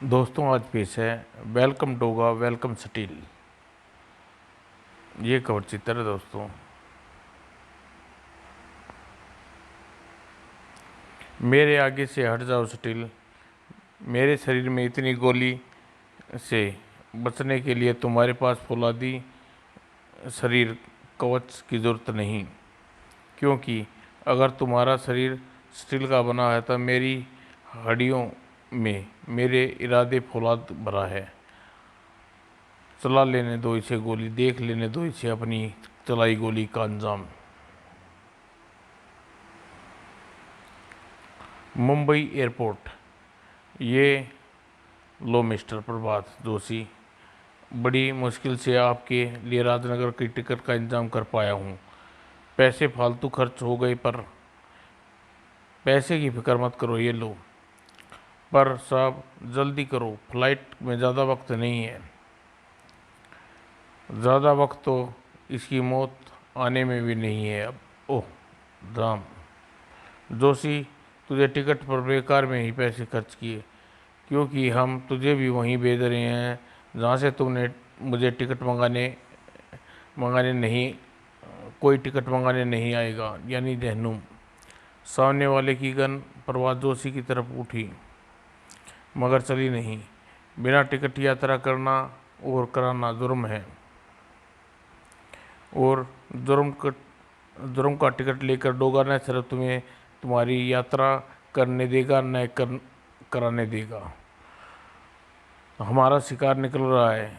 दोस्तों आज पेश है वेलकम डोगा वेलकम स्टील। ये कवर चित्र है दोस्तों। मेरे आगे से हट जाओ स्टील। मेरे शरीर में इतनी गोली से बचने के लिए तुम्हारे पास फौलादी शरीर कवच की ज़रूरत नहीं, क्योंकि अगर तुम्हारा शरीर स्टील का बना है तो मेरी हड्डियों में मेरे इरादे फौलाद भरा है। चला लेने दो इसे गोली, देख लेने दो इसे अपनी चलाई गोली का अंजाम। मुंबई एयरपोर्ट। ये लो मिस्टर प्रभात जोशी, बड़ी मुश्किल से आपके लिए राजनगर की टिकट का इंतजाम कर पाया हूँ। पैसे फालतू खर्च हो गए, पर पैसे की फिक्र मत करो, ये लो। पर साहब जल्दी करो, फ्लाइट में ज़्यादा वक्त नहीं है। ज़्यादा वक्त तो इसकी मौत आने में भी नहीं है अब। ओह राम जोशी, तुझे टिकट पर बेकार में ही पैसे खर्च किए, क्योंकि हम तुझे भी वहीं भेज रहे हैं जहाँ से तुमने मुझे टिकट मंगाने नहीं, कोई टिकट मंगाने नहीं आएगा, यानी जहन्नुम। सामने वाले की गन प्रभात जोशी की तरफ उठी, मगर चली नहीं। बिना टिकट यात्रा करना और कराना जुर्म है, और जुर्म का टिकट लेकर डोगा न सिर्फ तुम्हें तुम्हारी यात्रा करने देगा, न कराने देगा। हमारा शिकार निकल रहा है,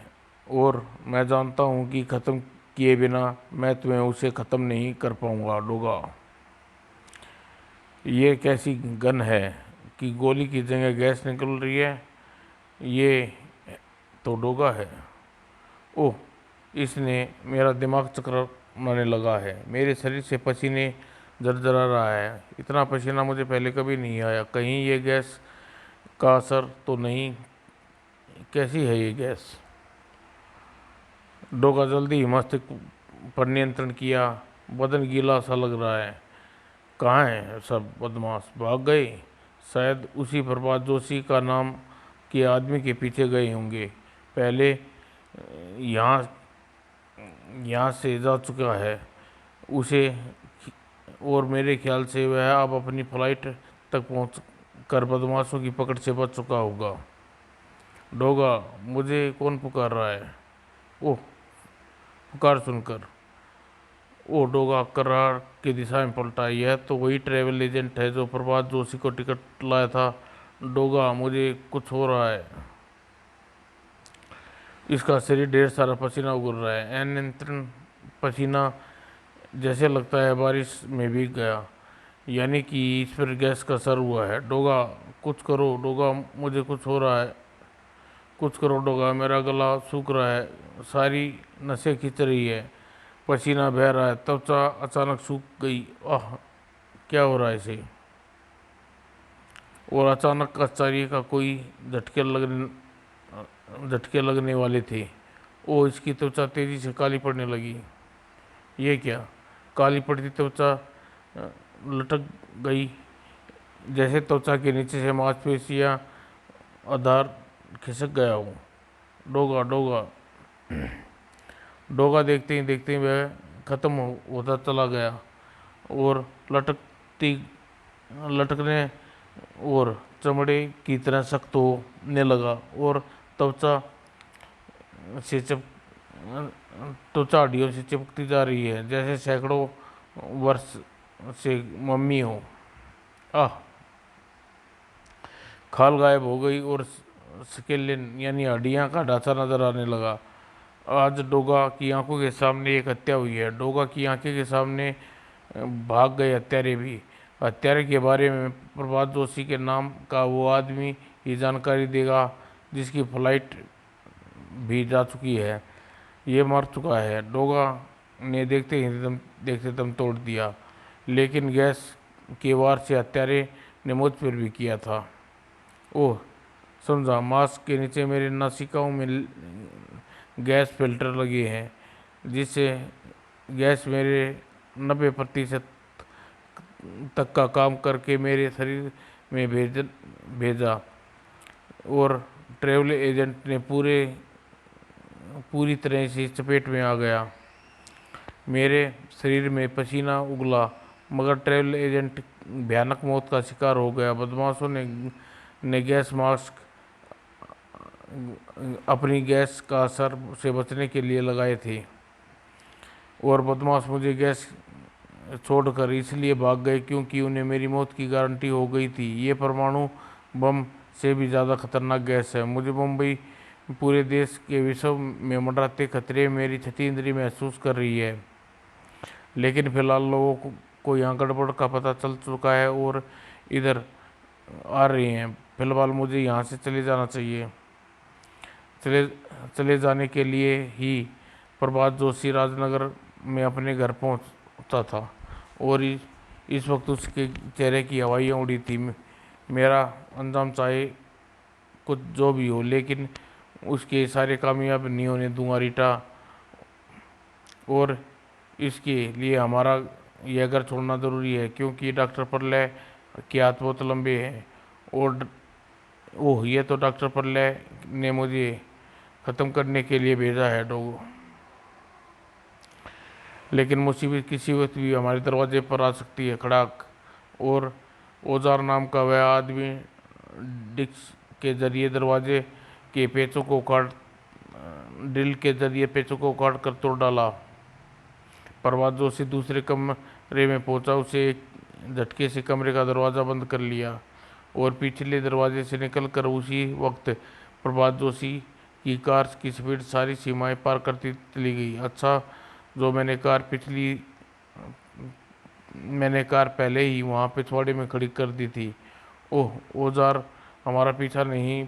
और मैं जानता हूँ कि ख़त्म किए बिना मैं तुम्हें उसे ख़त्म नहीं कर पाऊँगा। डोगा, ये कैसी गन है कि गोली की जगह गैस निकल रही है? ये तो डोगा है। ओह, इसने मेरा दिमाग चकराने लगा है। मेरे शरीर से पसीने झरझरा रहा है। इतना पसीना मुझे पहले कभी नहीं आया। कहीं ये गैस का असर तो नहीं? कैसी है ये गैस? डोगा जल्दी ही मस्तिष्क पर नियंत्रण किया। बदन गीला सा लग रहा है। कहाँ हैं सब बदमाश? भाग गए? शायद उसी प्रभात जोशी का नाम के आदमी के पीछे गए होंगे। पहले यहाँ यहाँ से जा चुका है उसे, और मेरे ख्याल से वह अब अपनी फ्लाइट तक पहुँच कर बदमाशों की पकड़ से बच चुका होगा। डोगा, मुझे कौन पुकार रहा है? ओह, पुकार सुनकर ओ डोगा करार की दिशा में पलटा। यह तो वही ट्रैवल एजेंट है जो प्रभात जोशी को टिकट लाया था। डोगा, मुझे कुछ हो रहा है। इसका शरीर ढेर सारा पसीना उगल रहा है, अनियंत्रित पसीना, जैसे लगता है बारिश में भीग गया, यानी कि इस पर गैस का असर हुआ है। डोगा, कुछ करो डोगा, मुझे कुछ हो रहा है। कुछ करो डोगा, मेरा गला सूख रहा है, सारी नसें खिंच रही है, पसीना बह रहा है, त्वचा अचानक सूख गई। आह, क्या हो रहा है इसे? और अचानक आश्चर्य का कोई झटके लगने वाले थे। ओ, इसकी त्वचा तेजी से काली पड़ने लगी। ये क्या? काली पड़ती त्वचा लटक गई, जैसे त्वचा के नीचे से मांसपेशियां आधार खिसक गया हो। डोगा डोगा डोगा, देखते ही देखते वह खत्म होता चला गया, और लटकने और चमड़े की तरह सख्त होने लगा, और त्वचा से चिप त्वचा हड्डियों से चिपकती जा रही है, जैसे सैकड़ों वर्ष से मम्मी हो। आह, खाल गायब हो गई और स्केलेन यानी हड्डियां का ढांचा नजर आने लगा। आज डोगा की आंखों के सामने एक हत्या हुई है। डोगा की आंखें के सामने भाग गए हत्यारे भी। हत्यारे के बारे में प्रभात जोशी के नाम का वो आदमी ही जानकारी देगा, जिसकी फ्लाइट भी जा चुकी है। ये मर चुका है। डोगा ने देखते दम तोड़ दिया, लेकिन गैस के वार से हत्यारे ने मुझ पर भी किया था। ओह, समझा, मास्क के नीचे मेरे नासिकाओं में गैस फिल्टर लगे हैं, जिससे गैस मेरे 90% तक का काम करके मेरे शरीर में भेजा, और ट्रैवल एजेंट ने पूरी तरह से चपेट में आ गया। मेरे शरीर में पसीना उगला, मगर ट्रैवल एजेंट भयानक मौत का शिकार हो गया। बदमाशों ने गैस मास्क अपनी गैस का असर से बचने के लिए लगाए थे, और बदमाश मुझे गैस छोड़कर इसलिए भाग गए क्योंकि उन्हें मेरी मौत की गारंटी हो गई थी। ये परमाणु बम से भी ज़्यादा खतरनाक गैस है। मुझे मुंबई, पूरे देश के विश्व में मंडराते खतरे मेरी छठी इंद्री महसूस कर रही है। लेकिन फिलहाल लोगों को यहाँ गड़बड़ का पता चल चुका है और इधर आ रहे हैं। फिलहाल मुझे यहाँ से चले जाना चाहिए। चले चले जाने के लिए ही प्रभात जोशी राजनगर में अपने घर पहुंचा था, और इस वक्त उसके चेहरे की हवाइयाँ उड़ी थी। मेरा अंजाम चाहे कुछ जो भी हो, लेकिन उसके सारे कामयाब नहीं होने दूंगा रीटा, और इसके लिए हमारा यह घर छोड़ना ज़रूरी है, क्योंकि डॉक्टर प्रलय के हाथ बहुत लंबे हैं। और ओह, ये तो डॉक्टर प्रलय ने मुझे ख़त्म करने के लिए भेजा है डोगो। लेकिन मुसीबत किसी वक्त भी हमारे दरवाजे पर आ सकती है। खड़ाक। और औजार नाम का वह आदमी डिस्क के जरिए दरवाजे के पेचों को उखाड़ ड्रिल के जरिए पेचों को उखाड़ कर तोड़ डाला। प्रभात जोशी दूसरे कमरे में पहुंचा। उसे एक झटके से कमरे का दरवाज़ा बंद कर लिया और पिछले दरवाजे से निकलकर उसी वक्त प्रभात जोशी की कार की स्पीड सारी सीमाएं पार करती चली गई। अच्छा, जो मैंने कार पहले ही वहाँ पिछवाड़े में खड़ी कर दी थी। ओह, औजार हमारा पीछा नहीं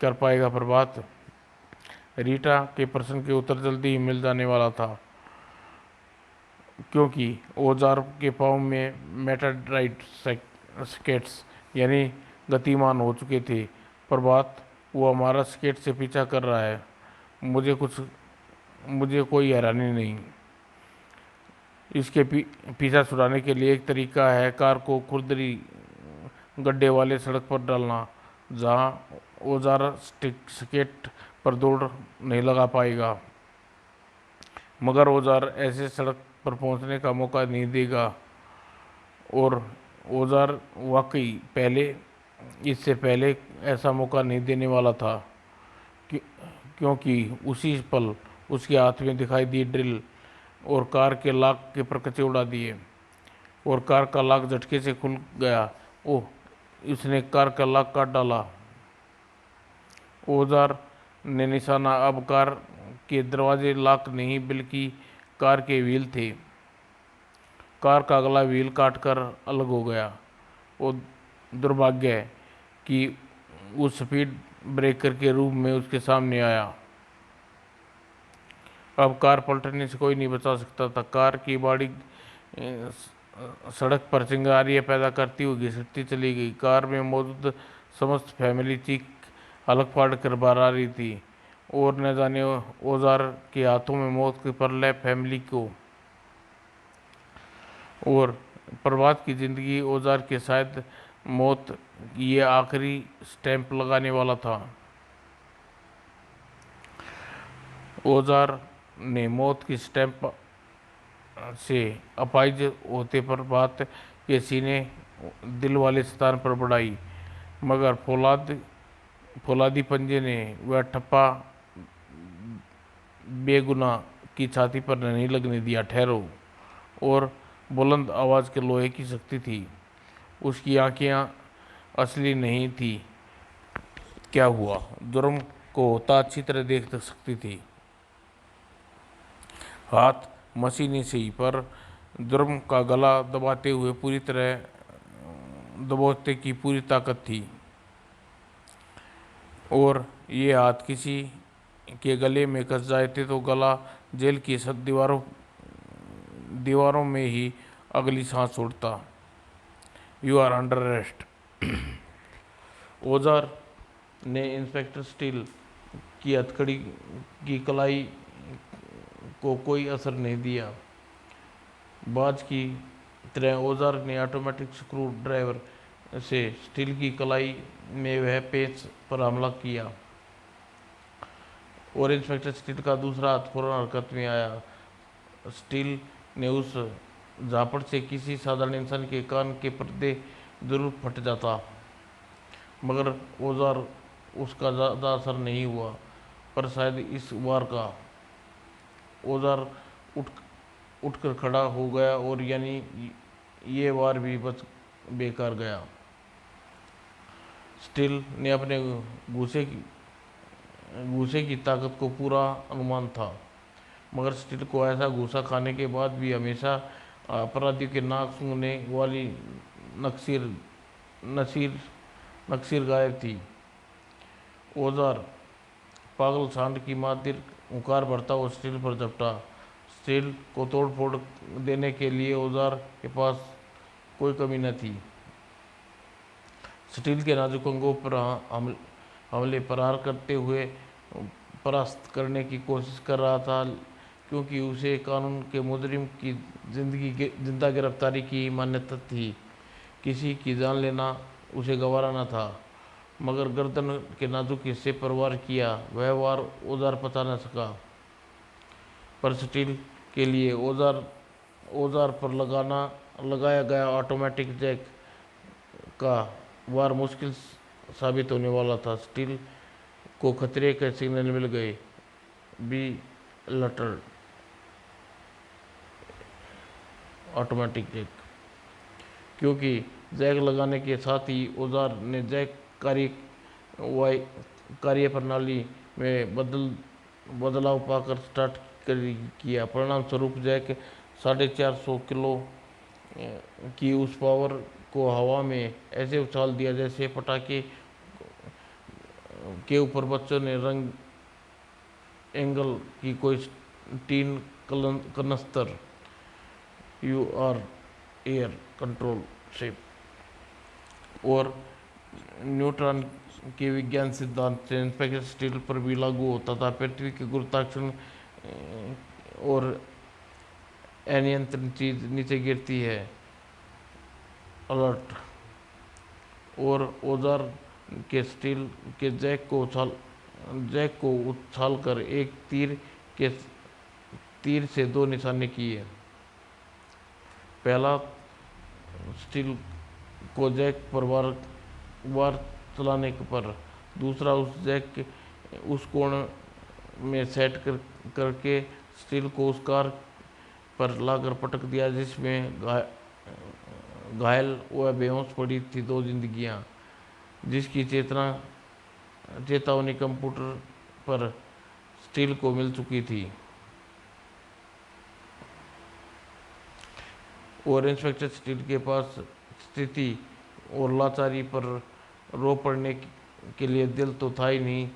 कर पाएगा प्रभात। रीटा के प्रश्न के उत्तर जल्दी ही मिल जाने वाला था, क्योंकि औजार के पाँव में मेटाड्राइट स्केट्स यानी गतिमान हो चुके थे। प्रभात, वो हमारा स्केट से पीछा कर रहा है। मुझे कोई हैरानी नहीं। इसके पीछा छुड़ाने के लिए एक तरीका है, कार को खुरदरी गड्ढे वाले सड़क पर डालना, जहाँ औजार स्केट पर दौड़ नहीं लगा पाएगा। मगर औजार ऐसे सड़क पर पहुंचने का मौका नहीं देगा। और औजार वाकई इससे पहले ऐसा मौका नहीं देने वाला था, क्योंकि उसी पल उसके हाथ में दिखाई दी ड्रिल और कार के लॉक के परखचे उड़ा दिए, और कार का लॉक झटके से खुल गया। ओह, उसने कार का लॉक काट डाला। औजार ने निशाना अब कार के दरवाजे लॉक नहीं बल्कि कार के व्हील थे। कार का अगला व्हील काटकर अलग हो गया। और दुर्भाग्य है कि उस स्पीड ब्रेकर के रूप में उसके सामने आया। अब कार पलटने से कोई नहीं बचा सकता था। कार की बॉडी सड़क पर चिंगारियां पैदा करती हुई घिसटती चली गई। कार में मौजूद समस्त फैमिली चीख हलक फाड़ कर बाहर आ रही थी, और न जाने औजार के हाथों में मौत की प्रलय फैमिली को और प्रभात की जिंदगी औजार के शायद मौत ये आखिरी स्टैंप लगाने वाला था। औजार ने मौत की स्टैंप से अपाहिज होते प्रभात के सीने दिल वाले स्थान पर बढ़ाई, मगर फौलादी पंजे ने वह ठप्पा बेगुनाह की छाती पर नहीं लगने दिया। ठहरो। और बुलंद आवाज़ के लोहे की शक्ति थी। उसकी आंखें असली नहीं थी। क्या हुआ? जुर्म को होता अच्छी तरह देख सकती थी। हाथ मशीनी से ही, पर जुर्म का गला दबाते हुए पूरी तरह दबोचते की पूरी ताकत थी। और ये हाथ किसी के गले में कस जाते तो गला जेल की सब दीवारों में ही अगली सांस छोड़ता। You are under arrest. औजार ने इंस्पेक्टर स्टील की हथकड़ी की कलाई को कोई असर नहीं दिया। बाज की तरह औजार ने ऑटोमेटिक स्क्रू ड्राइवर से स्टील की कलाई में वह पेच पर हमला किया। और इंस्पेक्टर स्टील का दूसरा हाथ फौरन हरकत में आया। स्टील ने उस झापड़ से किसी साधारण इंसान के कान के पर्दे जरूर फट जाता, मगर औजार उसका ज़्यादा असर नहीं हुआ। पर शायद इस बार का औजार उठ उठकर खड़ा हो गया, और यानी ये वार भी बच बेकार गया। स्टील ने अपने घूसे की ताकत को पूरा अनुमान था, मगर स्टील को ऐसा घूसा खाने के बाद भी हमेशा अपराधियों के नाक सूंघने वाली नक्सीर नसीर नक्सीर गायब थी। औजार पागल सांड की मातिर हुंकार भरता और स्टील पर झपटा। स्टील को तोड़ फोड़ देने के लिए औजार के पास कोई कमी न थी। स्टील के नाजुक अंगों पर हमले प्रहार करते हुए परास्त करने की कोशिश कर रहा था, क्योंकि उसे कानून के मुजरिम की जिंदा गिरफ्तारी की मान्यता थी। किसी की जान लेना उसे गवारा न था, मगर गर्दन के नाजुक हिस्से पर वार किया, वह वार औजार पचा न सका। पर स्टील के लिए औजार पर लगाया गया ऑटोमेटिक जैक का वार मुश्किल साबित होने वाला था। स्टील को खतरे के सिग्नल मिल गए। Be alerted, automatic jack. क्योंकि जैक लगाने के साथ ही औजार ने जैक कार्य प्रणाली में बदलाव पाकर स्टार्ट किया। परिणाम स्वरूप जैक 450 किलो की उस पावर को हवा में ऐसे उछाल दिया जैसे पटाखे के ऊपर बच्चों ने रंग एंगल की कोई टीन कनस्तर। You are air control ship. और न्यूट्रॉन के विज्ञान सिद्धांत से इंस्पेक्टर स्टील पर भी लागू होता था। पृथ्वी के गुरुत्वाकर्षण और अनियंत्रित चीज नीचे गिरती है। अलर्ट। और औजार के स्टील के जैक को उछाल कर एक तीर से दो निशाने किए। पहला, स्टील को जैक पर वार चलाने पर। दूसरा, उस कोण में सेट करके स्टील को उस कार पर लाकर पटक दिया जिसमें घायल व बेहोश पड़ी थी दो जिंदगियां, जिसकी चेतावनी कंप्यूटर पर स्टील को मिल चुकी थी। और इंस्पेक्टर स्टील के पास स्थिति और लाचारी पर रो पड़ने के लिए दिल तो था ही नहीं।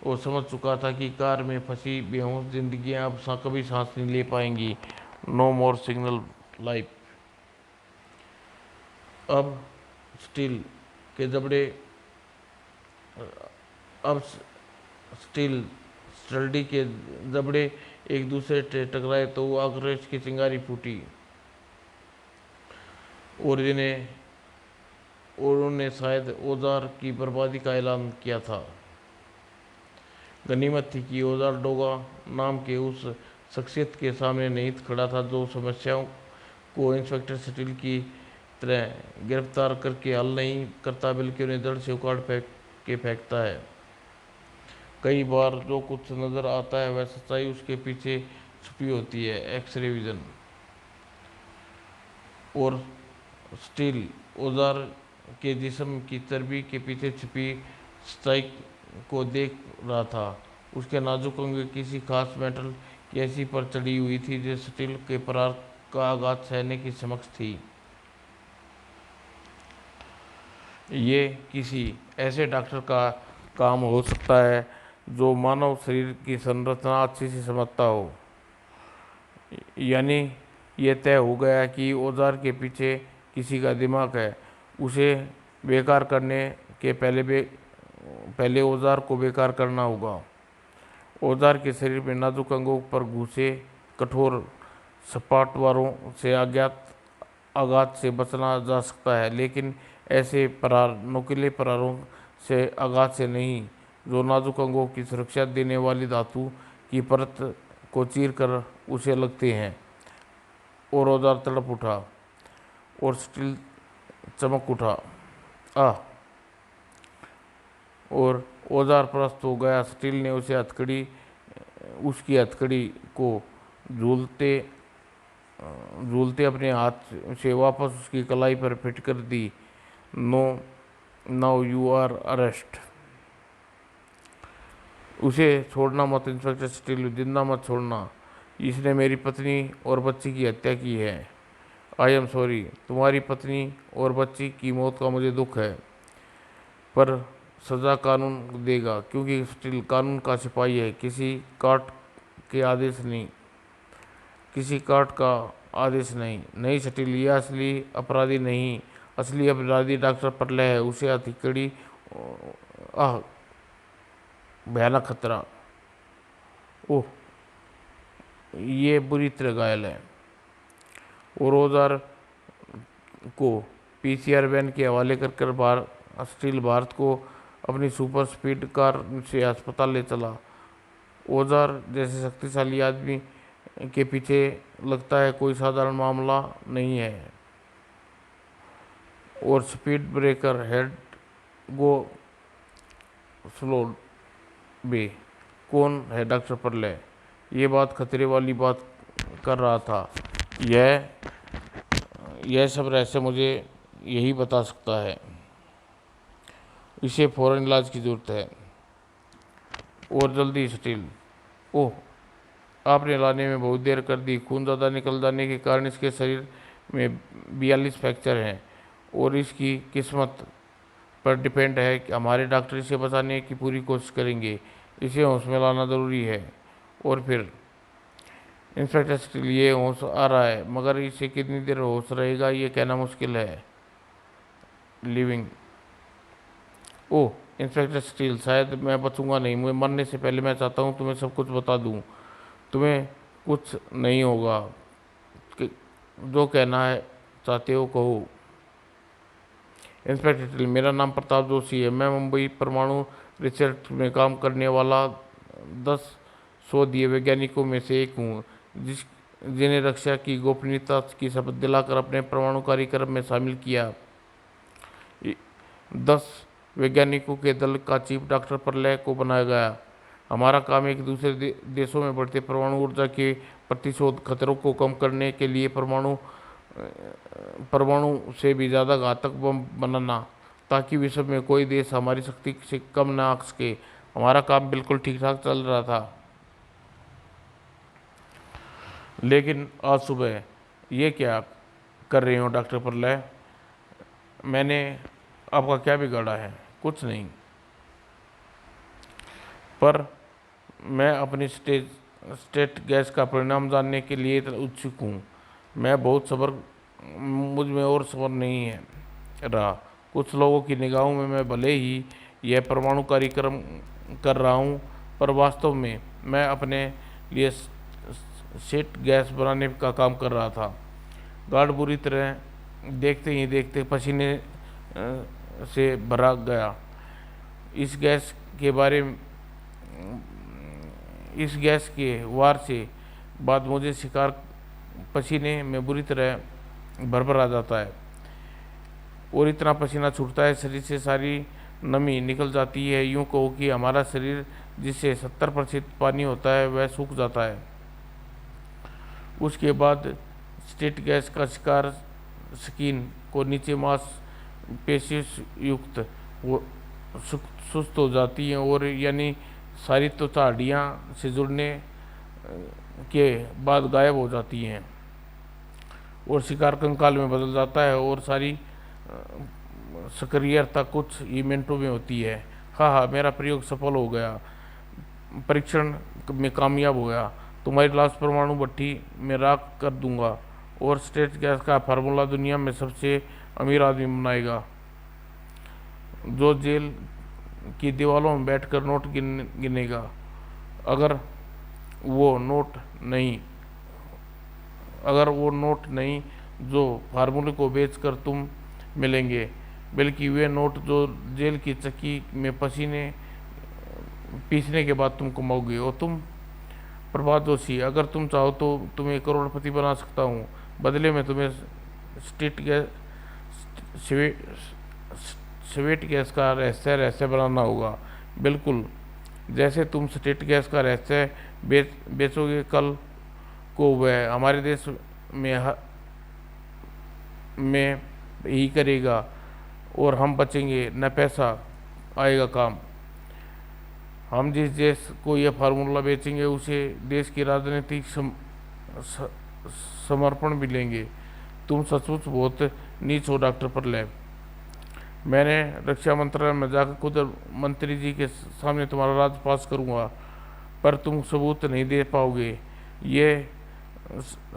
वो समझ चुका था कि कार में फंसी बेहोश जिंदगियां अब कभी सांस नहीं ले पाएंगी। नो मोर सिग्नल लाइफ। अब स्टील के जबड़े अब स्टील स्टडी के जबड़े एक दूसरे से टकराए तो वो आक्रोश की चिंगारी फूटी। और उन्होंने शायद औजार की बर्बादी का ऐलान किया था। गनीमत थी कि औजार डोगा नाम के उस शख्सियत के सामने नहीं खड़ा था जो समस्याओं को इंस्पेक्टर स्टील की तरह गिरफ्तार करके हल नहीं करता, बल्कि उन्हें जड़ से उखाड़ के फेंकता है। कई बार जो कुछ नजर आता है वह सच्चाई उसके पीछे छुपी होती है। X ray vision. और स्टील औजार के जिस्म की चर्बी के पीछे छिपी सच्चाई को देख रहा था। उसके नाजुक अंग किसी खास मेटल की ऐसी पर चढ़ी हुई थी जो स्टील के प्रहार का आघात सहने की समक्ष थी। ये किसी ऐसे डॉक्टर का काम हो सकता है जो मानव शरीर की संरचना अच्छी से समझता हो। यानी ये तय हो गया कि औजार के पीछे किसी का दिमाग है। उसे बेकार करने के पहले औजार को बेकार करना होगा। औजार के शरीर में नाजुक अंगों पर घुसे कठोर सपाट वारों से आघात से बचना जा सकता है, लेकिन ऐसे प्रहार नुकीले प्रहारों से आघात से नहीं जो नाजुक अंगों की सुरक्षा देने वाली धातु की परत को चीर कर उसे लगते हैं। और औजार तड़प उठा और स्टील चमक उठा। आ और औजार पस्त हो गया। स्टील ने उसकी हथकड़ी को झूलते झूलते अपने हाथ से वापस उसकी कलाई पर फिट कर दी। No, now you are arrest. उसे छोड़ना मत इंस्पेक्टर स्टील, जिंदा मत छोड़ना। इसने मेरी पत्नी और बच्ची की हत्या की है। I am sorry. तुम्हारी पत्नी और बच्ची की मौत का मुझे दुख है, पर सजा कानून देगा, क्योंकि स्टील कानून का सिपाही है, किसी काट का आदेश नहीं। नहीं स्टील, यह असली अपराधी नहीं। असली अपराधी डॉक्टर प्रलय है। उसे हथकड़ी आह भयानक खतरा। ओह, ये बुरी तरह घायल है। और औजार को पीसीआर वैन के हवाले कर स्टील भारत को अपनी सुपर स्पीड कार से अस्पताल ले चला। औजार जैसे शक्तिशाली आदमी के पीछे लगता है कोई साधारण मामला नहीं है। और speed breaker head go slow bay. कौन है डॉक्टर प्रलय? ये बात खतरे वाली बात कर रहा था। यह सब रहस्य मुझे यही बता सकता है। इसे फौरन इलाज की जरूरत है, और जल्दी स्टील। ओह, आपने लाने में बहुत देर कर दी। खून ज़्यादा निकल जाने के कारण इसके शरीर में 42 फ्रैक्चर हैं, और इसकी किस्मत पर डिपेंड है कि हमारे डॉक्टर इसे बचाने की पूरी कोशिश करेंगे। इसे होश में लाना ज़रूरी है। और फिर इंस्पेक्टर स्टील, ये होश आ रहा है, मगर इसे कितनी देर होश रहेगा ये कहना मुश्किल है। लिविंग। ओह इंस्पेक्टर स्टील, शायद मैं बचूंगा नहीं। मुझे मरने से पहले मैं चाहता हूँ तुम्हें सब कुछ बता दूँ। तुम्हें कुछ नहीं होगा। जो कहना है चाहते हो कहो। इंस्पेक्टर स्टील, मेरा नाम प्रताप जोशी है। मैं मुंबई परमाणु रिसर्च में काम करने वाला 10 शोधीय वैज्ञानिकों में से एक हूँ, जिन्हें रक्षा की गोपनीयता की शपथ दिलाकर अपने परमाणु कार्यक्रम में शामिल किया। 10 वैज्ञानिकों के दल का चीफ डॉक्टर प्रलय को बनाया गया। हमारा काम एक दूसरे देशों में बढ़ते परमाणु ऊर्जा के प्रतिशोध खतरों को कम करने के लिए परमाणु से भी ज़्यादा घातक बम बनाना, ताकि विश्व में कोई देश हमारी शक्ति से कम ना आ सके। हमारा काम बिल्कुल ठीक ठाक चल रहा था, लेकिन आज सुबह ये क्या कर रहे हो डॉक्टर प्रलय? मैंने आपका क्या बिगाड़ा है? कुछ नहीं, पर मैं अपनी स्टेट गैस का परिणाम जानने के लिए उत्सुक हूँ। मुझ में और सब्र नहीं है रहा। कुछ लोगों की निगाहों में मैं भले ही यह परमाणु कार्यक्रम कर रहा हूँ, पर वास्तव में मैं अपने लिए सेट गैस बनाने का काम कर रहा था। गार्ड बुरी तरह देखते ही देखते पसीने से भरा गया। इस गैस के वार से बाद मुझे शिकार पसीने में बुरी तरह भरभर आ जाता है, और इतना पसीना छूटता है शरीर से सारी नमी निकल जाती है। यूँ कहो कि हमारा शरीर जिससे 70% पानी होता है वह सूख जाता है। उसके बाद स्टेट गैस का शिकार स्किन को नीचे मांस पेशी युक्त सुस्त हो जाती हैं, और यानी सारी त्वचा हड्डियाँ से जुड़ने के बाद गायब हो जाती हैं, और शिकार कंकाल में बदल जाता है, और सारी सक्रियता कुछ ही मिनटों में होती है। हाँ, मेरा प्रयोग सफल हो गया। परीक्षण में कामयाब हो गया। तुम्हारी लाश परमाणु भट्टी में राख कर दूंगा, और स्टेट गैस का फार्मूला दुनिया में सबसे अमीर आदमी बनाएगा, जो जेल की दीवारों में बैठकर नोट गिनेगा। अगर वो नोट नहीं जो फार्मूले को बेचकर तुम मिलेंगे, बल्कि वे नोट जो जेल की चक्की में पसीने पीसने के बाद तुम कमाओगे। और तुम प्रभात जोशी, अगर तुम चाहो तो तुम्हें करोड़पति बना सकता हूँ। बदले में तुम्हें स्टेट गैस स्वे- स्वेट गैस का रहस्य बनाना होगा। बिल्कुल, जैसे तुम स्टेट गैस का रहस्य बेचोगे, कल को वह हमारे देश में में ही करेगा और हम बचेंगे, न पैसा आएगा काम। हम जिस देश को यह फार्मूला बेचेंगे उसे देश की राजनीतिक स, समर्पण भी लेंगे। तुम सचमुच बहुत नीच हो डॉक्टर प्रलय। मैंने रक्षा मंत्रालय में जाकर खुद मंत्री जी के सामने तुम्हारा राज पास करूंगा, पर तुम सबूत नहीं दे पाओगे। ये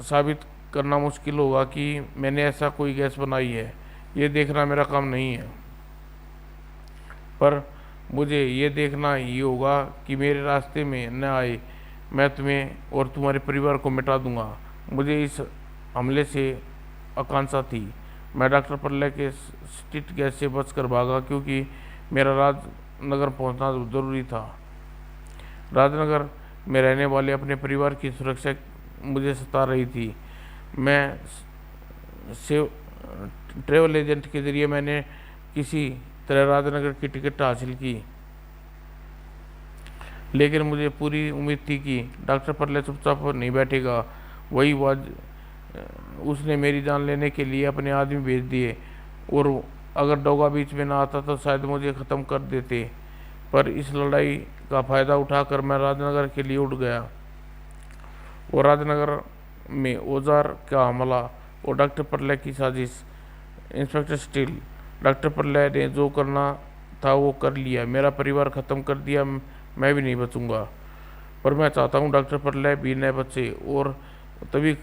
साबित करना मुश्किल होगा कि मैंने ऐसा कोई गैस बनाई है। ये देखना मेरा काम नहीं है, पर मुझे ये देखना ही होगा कि मेरे रास्ते में न आए। मैं तुम्हें और तुम्हारे परिवार को मिटा दूंगा। मुझे इस हमले से आकांक्षा थी। मैं डॉक्टर प्रलय के स्ट्रीट गैस से बचकर भागा क्योंकि मेरा राजनगर पहुंचना जरूरी था। राजनगर में रहने वाले अपने परिवार की सुरक्षा मुझे सता रही थी। मैं से ट्रेवल एजेंट के जरिए मैंने किसी तरह राजनगर की टिकट हासिल की, लेकिन मुझे पूरी उम्मीद थी कि डॉक्टर प्रलय चुपचाप नहीं बैठेगा। वही वाज उसने मेरी जान लेने के लिए अपने आदमी भेज दिए, और अगर डोगा बीच में ना आता तो शायद मुझे ख़त्म कर देते। पर इस लड़ाई का फ़ायदा उठाकर मैं राजनगर के लिए उठ गया, और राजनगर में औजार का हमला और डॉक्टर प्रलय की साजिश। इंस्पेक्टर स्टील, डॉक्टर प्रलय ने जो करना था वो कर लिया, मेरा परिवार ख़त्म कर दिया, मैं भी नहीं बचूंगा। पर मैं चाहता हूँ डॉक्टर प्रलय भी न बचे, और तभी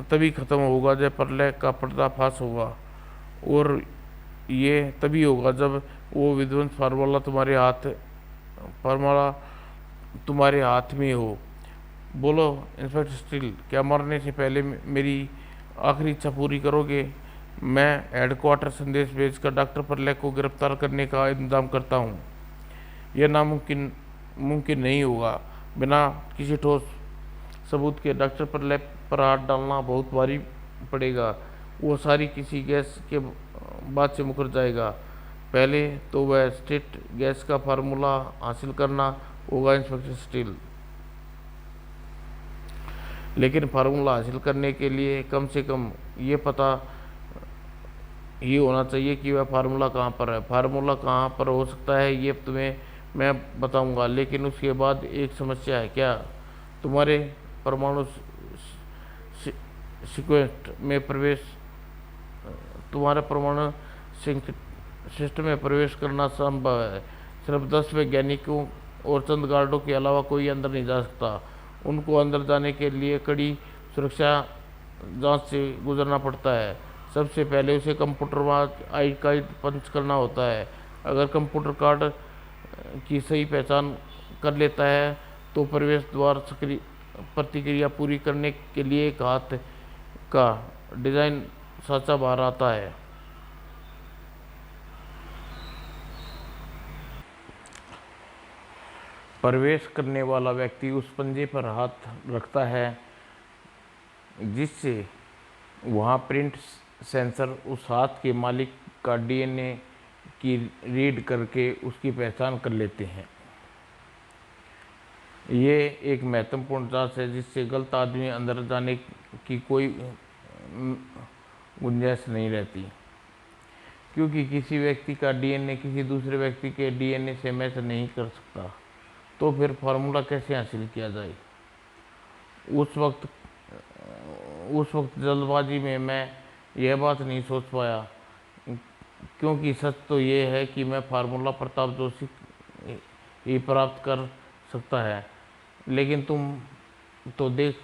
तभी ख़त्म होगा जब प्रलय का पर्दाफाश होगा। और ये तभी होगा जब वो विध्वंस फार्मूला तुम्हारे हाथ में हो। बोलो इंस्पेक्टर स्टील, क्या मरने से पहले मेरी आखिरी इच्छा पूरी करोगे? मैं हेडक्वार्टर संदेश भेजकर डॉक्टर प्रलय को गिरफ्तार करने का इंतजाम करता हूँ। यह मुमकिन नहीं होगा। बिना किसी ठोस सबूत के डॉक्टर प्रलय पर हाथ डालना बहुत भारी पड़ेगा। वो सारी किसी गैस के बात से मुकर जाएगा। पहले तो वह स्टेट गैस का फार्मूला हासिल करना होगा इंस्पेक्टर स्टील। लेकिन फार्मूला हासिल करने के लिए कम से कम ये पता ही होना चाहिए कि वह फार्मूला कहाँ पर है। फार्मूला कहाँ पर हो सकता है ये तुम्हें मैं बताऊंगा, लेकिन उसके बाद एक समस्या है। क्या? तुम्हारे परमाणु सीक्वेंस में प्रवेश तुम्हारे परमाणु सिस्टम में प्रवेश करना संभव है। सिर्फ 10 वैज्ञानिकों और चंद गार्डों के अलावा कोई अंदर नहीं जा सकता। उनको अंदर जाने के लिए कड़ी सुरक्षा जांच से गुजरना पड़ता है। सबसे पहले उसे कंप्यूटर आई कार्ड पंच करना होता है। अगर कंप्यूटर कार्ड की सही पहचान कर लेता है तो प्रवेश द्वार प्रतिक्रिया पूरी करने के लिए एक हाथ का डिजाइन साँचा बाहर आता है। प्रवेश करने वाला व्यक्ति उस पंजे पर हाथ रखता है जिससे वहाँ प्रिंट सेंसर उस हाथ के मालिक का डीएनए की रीड करके उसकी पहचान कर लेते हैं। ये एक महत्वपूर्ण जांच है जिससे गलत आदमी अंदर जाने की कोई गुंजाइश नहीं रहती, क्योंकि किसी व्यक्ति का डीएनए किसी दूसरे व्यक्ति के डीएनए से मैच नहीं कर सकता। तो फिर फार्मूला कैसे हासिल किया जाए? उस वक्त जल्दबाजी में मैं यह बात नहीं सोच पाया, क्योंकि सच तो ये है कि मैं फार्मूला प्रताप जोशी ही प्राप्त कर सकता है। लेकिन तुम तो देख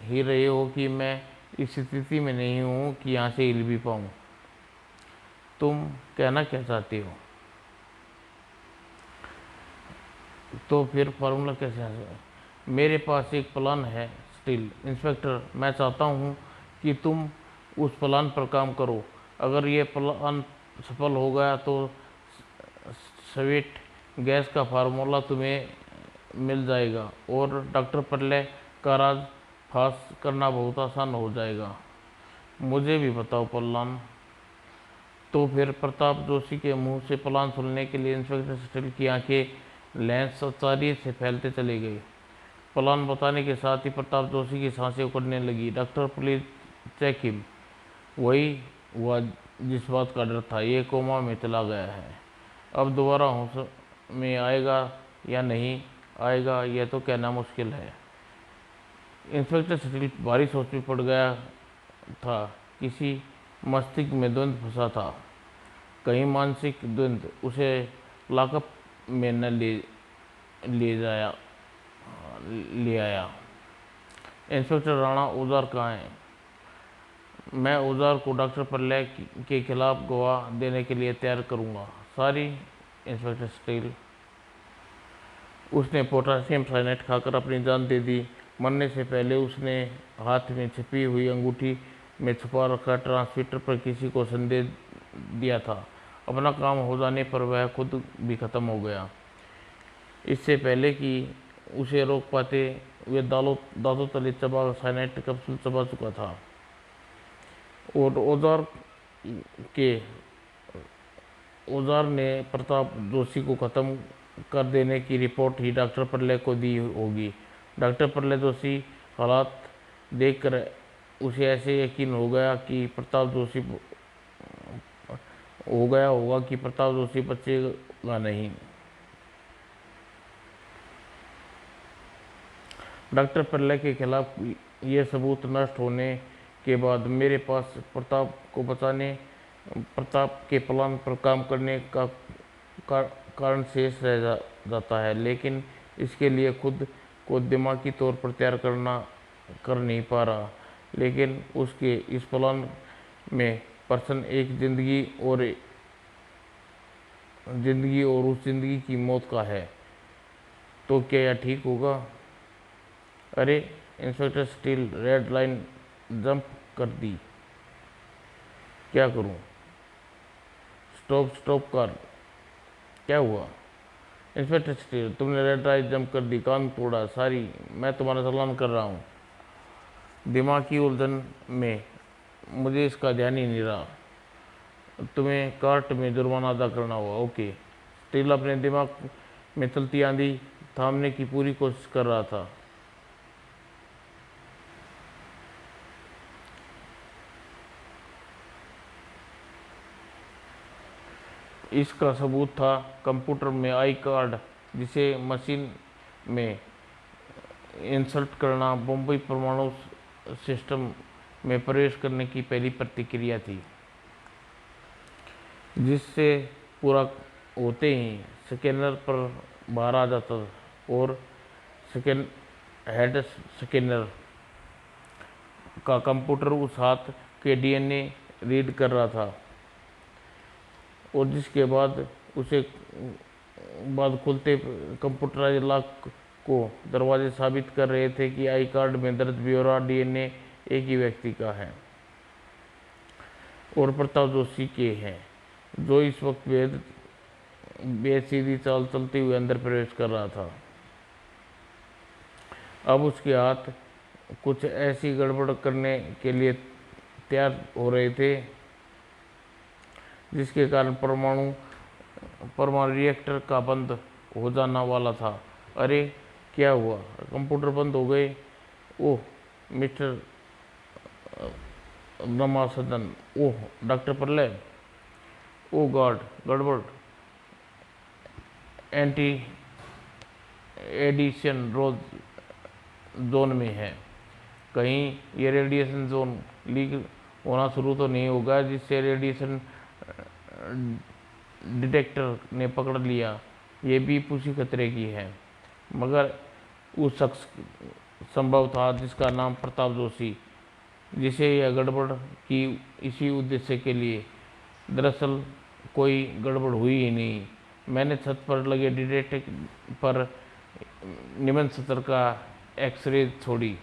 ही रहे हो कि मैं इस स्थिति में नहीं हूँ कि यहाँ से हिल भी पाऊँ। तुम कहना क्या चाहते हो? तो फिर फार्मूला कैसे हासिल? मेरे पास एक प्लान है स्टील। इंस्पेक्टर, मैं चाहता हूँ कि तुम उस प्लान पर काम करो। अगर ये प्लान सफल हो गया तो स्वेट गैस का फार्मूला तुम्हें मिल जाएगा और डॉक्टर प्रलय का राज फांस करना बहुत आसान हो जाएगा। मुझे भी बताओ प्लान। तो फिर प्रताप जोशी के मुंह से प्लान सुनने के लिए इंस्पेक्टर स्टील की आंखें लेंस आश्चर्य से फैलते चली गई। प्लान बताने के साथ ही प्रताप जोशी की सांसें उखड़ने लगी। Doctor please check him. वही हुआ जिस बात का डर था, ये कोमा में चला गया है। अब दोबारा होश में आएगा या नहीं आएगा यह तो कहना मुश्किल है। इंस्पेक्टर स्टील भारी सोच में पड़ गया था। किसी मस्तिष्क में द्वंद्व फंसा था। कहीं मानसिक द्वंद्व उसे लॉकअप में न ले आया। इंस्पेक्टर राणा औजार कहाँ है? मैं औजार को डॉक्टर प्रलय के खिलाफ गवाह देने के लिए तैयार करूंगा। Sorry inspector steel. उसने पोटासियम साइनेट खाकर अपनी जान दे दी। मरने से पहले उसने हाथ में छिपी हुई अंगूठी में छुपा रखा ट्रांसमीटर पर किसी को संदेश दिया था। अपना काम हो जाने पर वह खुद भी खत्म हो गया। इससे पहले कि उसे रोक पाते वे दांतों तले चबा साइनेट कैप्सूल चबा चुका था। और के औजार ने प्रताप जोशी को खत्म कर देने की रिपोर्ट ही डॉक्टर प्रलय को दी होगी। डॉक्टर प्रलय जोशी हालात देखकर उसे ऐसे यकीन हो गया होगा कि प्रताप जोशी बचेगा नहीं। डॉक्टर प्रलय के खिलाफ ये सबूत नष्ट होने के बाद मेरे पास प्रताप के प्लान पर काम करने का कारण शेष रह जाता है, लेकिन इसके लिए खुद को दिमागी तौर पर तैयार कर नहीं पा रहा। लेकिन उसके इस प्लान में पर्सन एक जिंदगी और उस जिंदगी की मौत का है। तो क्या यह ठीक होगा? अरे inspector steel red line jump कर दी। क्या करूं? स्टॉप कर। क्या हुआ? इंस्पेक्टर स्टील तुमने रेड लाइन जंप कर दी, कान तोड़ा। सॉरी, मैं तुम्हारा चालान कर रहा हूं। दिमाग की उलझन में मुझे इसका ध्यान ही नहीं रहा। तुम्हें कार्ट में जुर्माना अदा करना होगा। ओके। स्टील अपने दिमाग में चलती आंधी थामने की पूरी कोशिश कर रहा था। इसका सबूत था कंप्यूटर में आई कार्ड, जिसे मशीन में इंसर्ट करना बम्बई परमाणु सिस्टम में प्रवेश करने की पहली प्रतिक्रिया थी, जिससे पूरा होते ही स्कैनर पर बाहर आ जाता और हेड स्कैनर का कंप्यूटर उस हाथ के डीएनए रीड कर रहा था और जिसके बाद खुलते कंप्यूटराइज लॉक को दरवाजे साबित कर रहे थे कि आई कार्ड में दर्ज ब्यौरा डीएनए एक ही व्यक्ति का है और प्रताप जोशी के हैं, जो इस वक्त बेसीधी चाल चलते हुए अंदर प्रवेश कर रहा था। अब उसके हाथ कुछ ऐसी गड़बड़ करने के लिए तैयार हो रहे थे जिसके कारण परमाणु रिएक्टर का बंद हो जाना वाला था। अरे क्या हुआ? कंप्यूटर बंद हो गए। ओह मिस्टर रमासदन। ओह डॉक्टर प्रलय। ओह गॉड, गड़बड़। एंटी एडिशन जोन में है। कहीं ये रेडिएशन जोन लीक होना शुरू तो नहीं होगा जिससे रेडिएशन डिटेक्टर ने पकड़ लिया। ये भी उसी खतरे की है। मगर उस शख्स संभव था जिसका नाम प्रताप जोशी, जिसे यह गड़बड़ की इसी उद्देश्य के लिए। दरअसल कोई गड़बड़ हुई ही नहीं। मैंने छत पर लगे डिटेक्टर पर निम्न स्तर का एक्सरे छोड़ी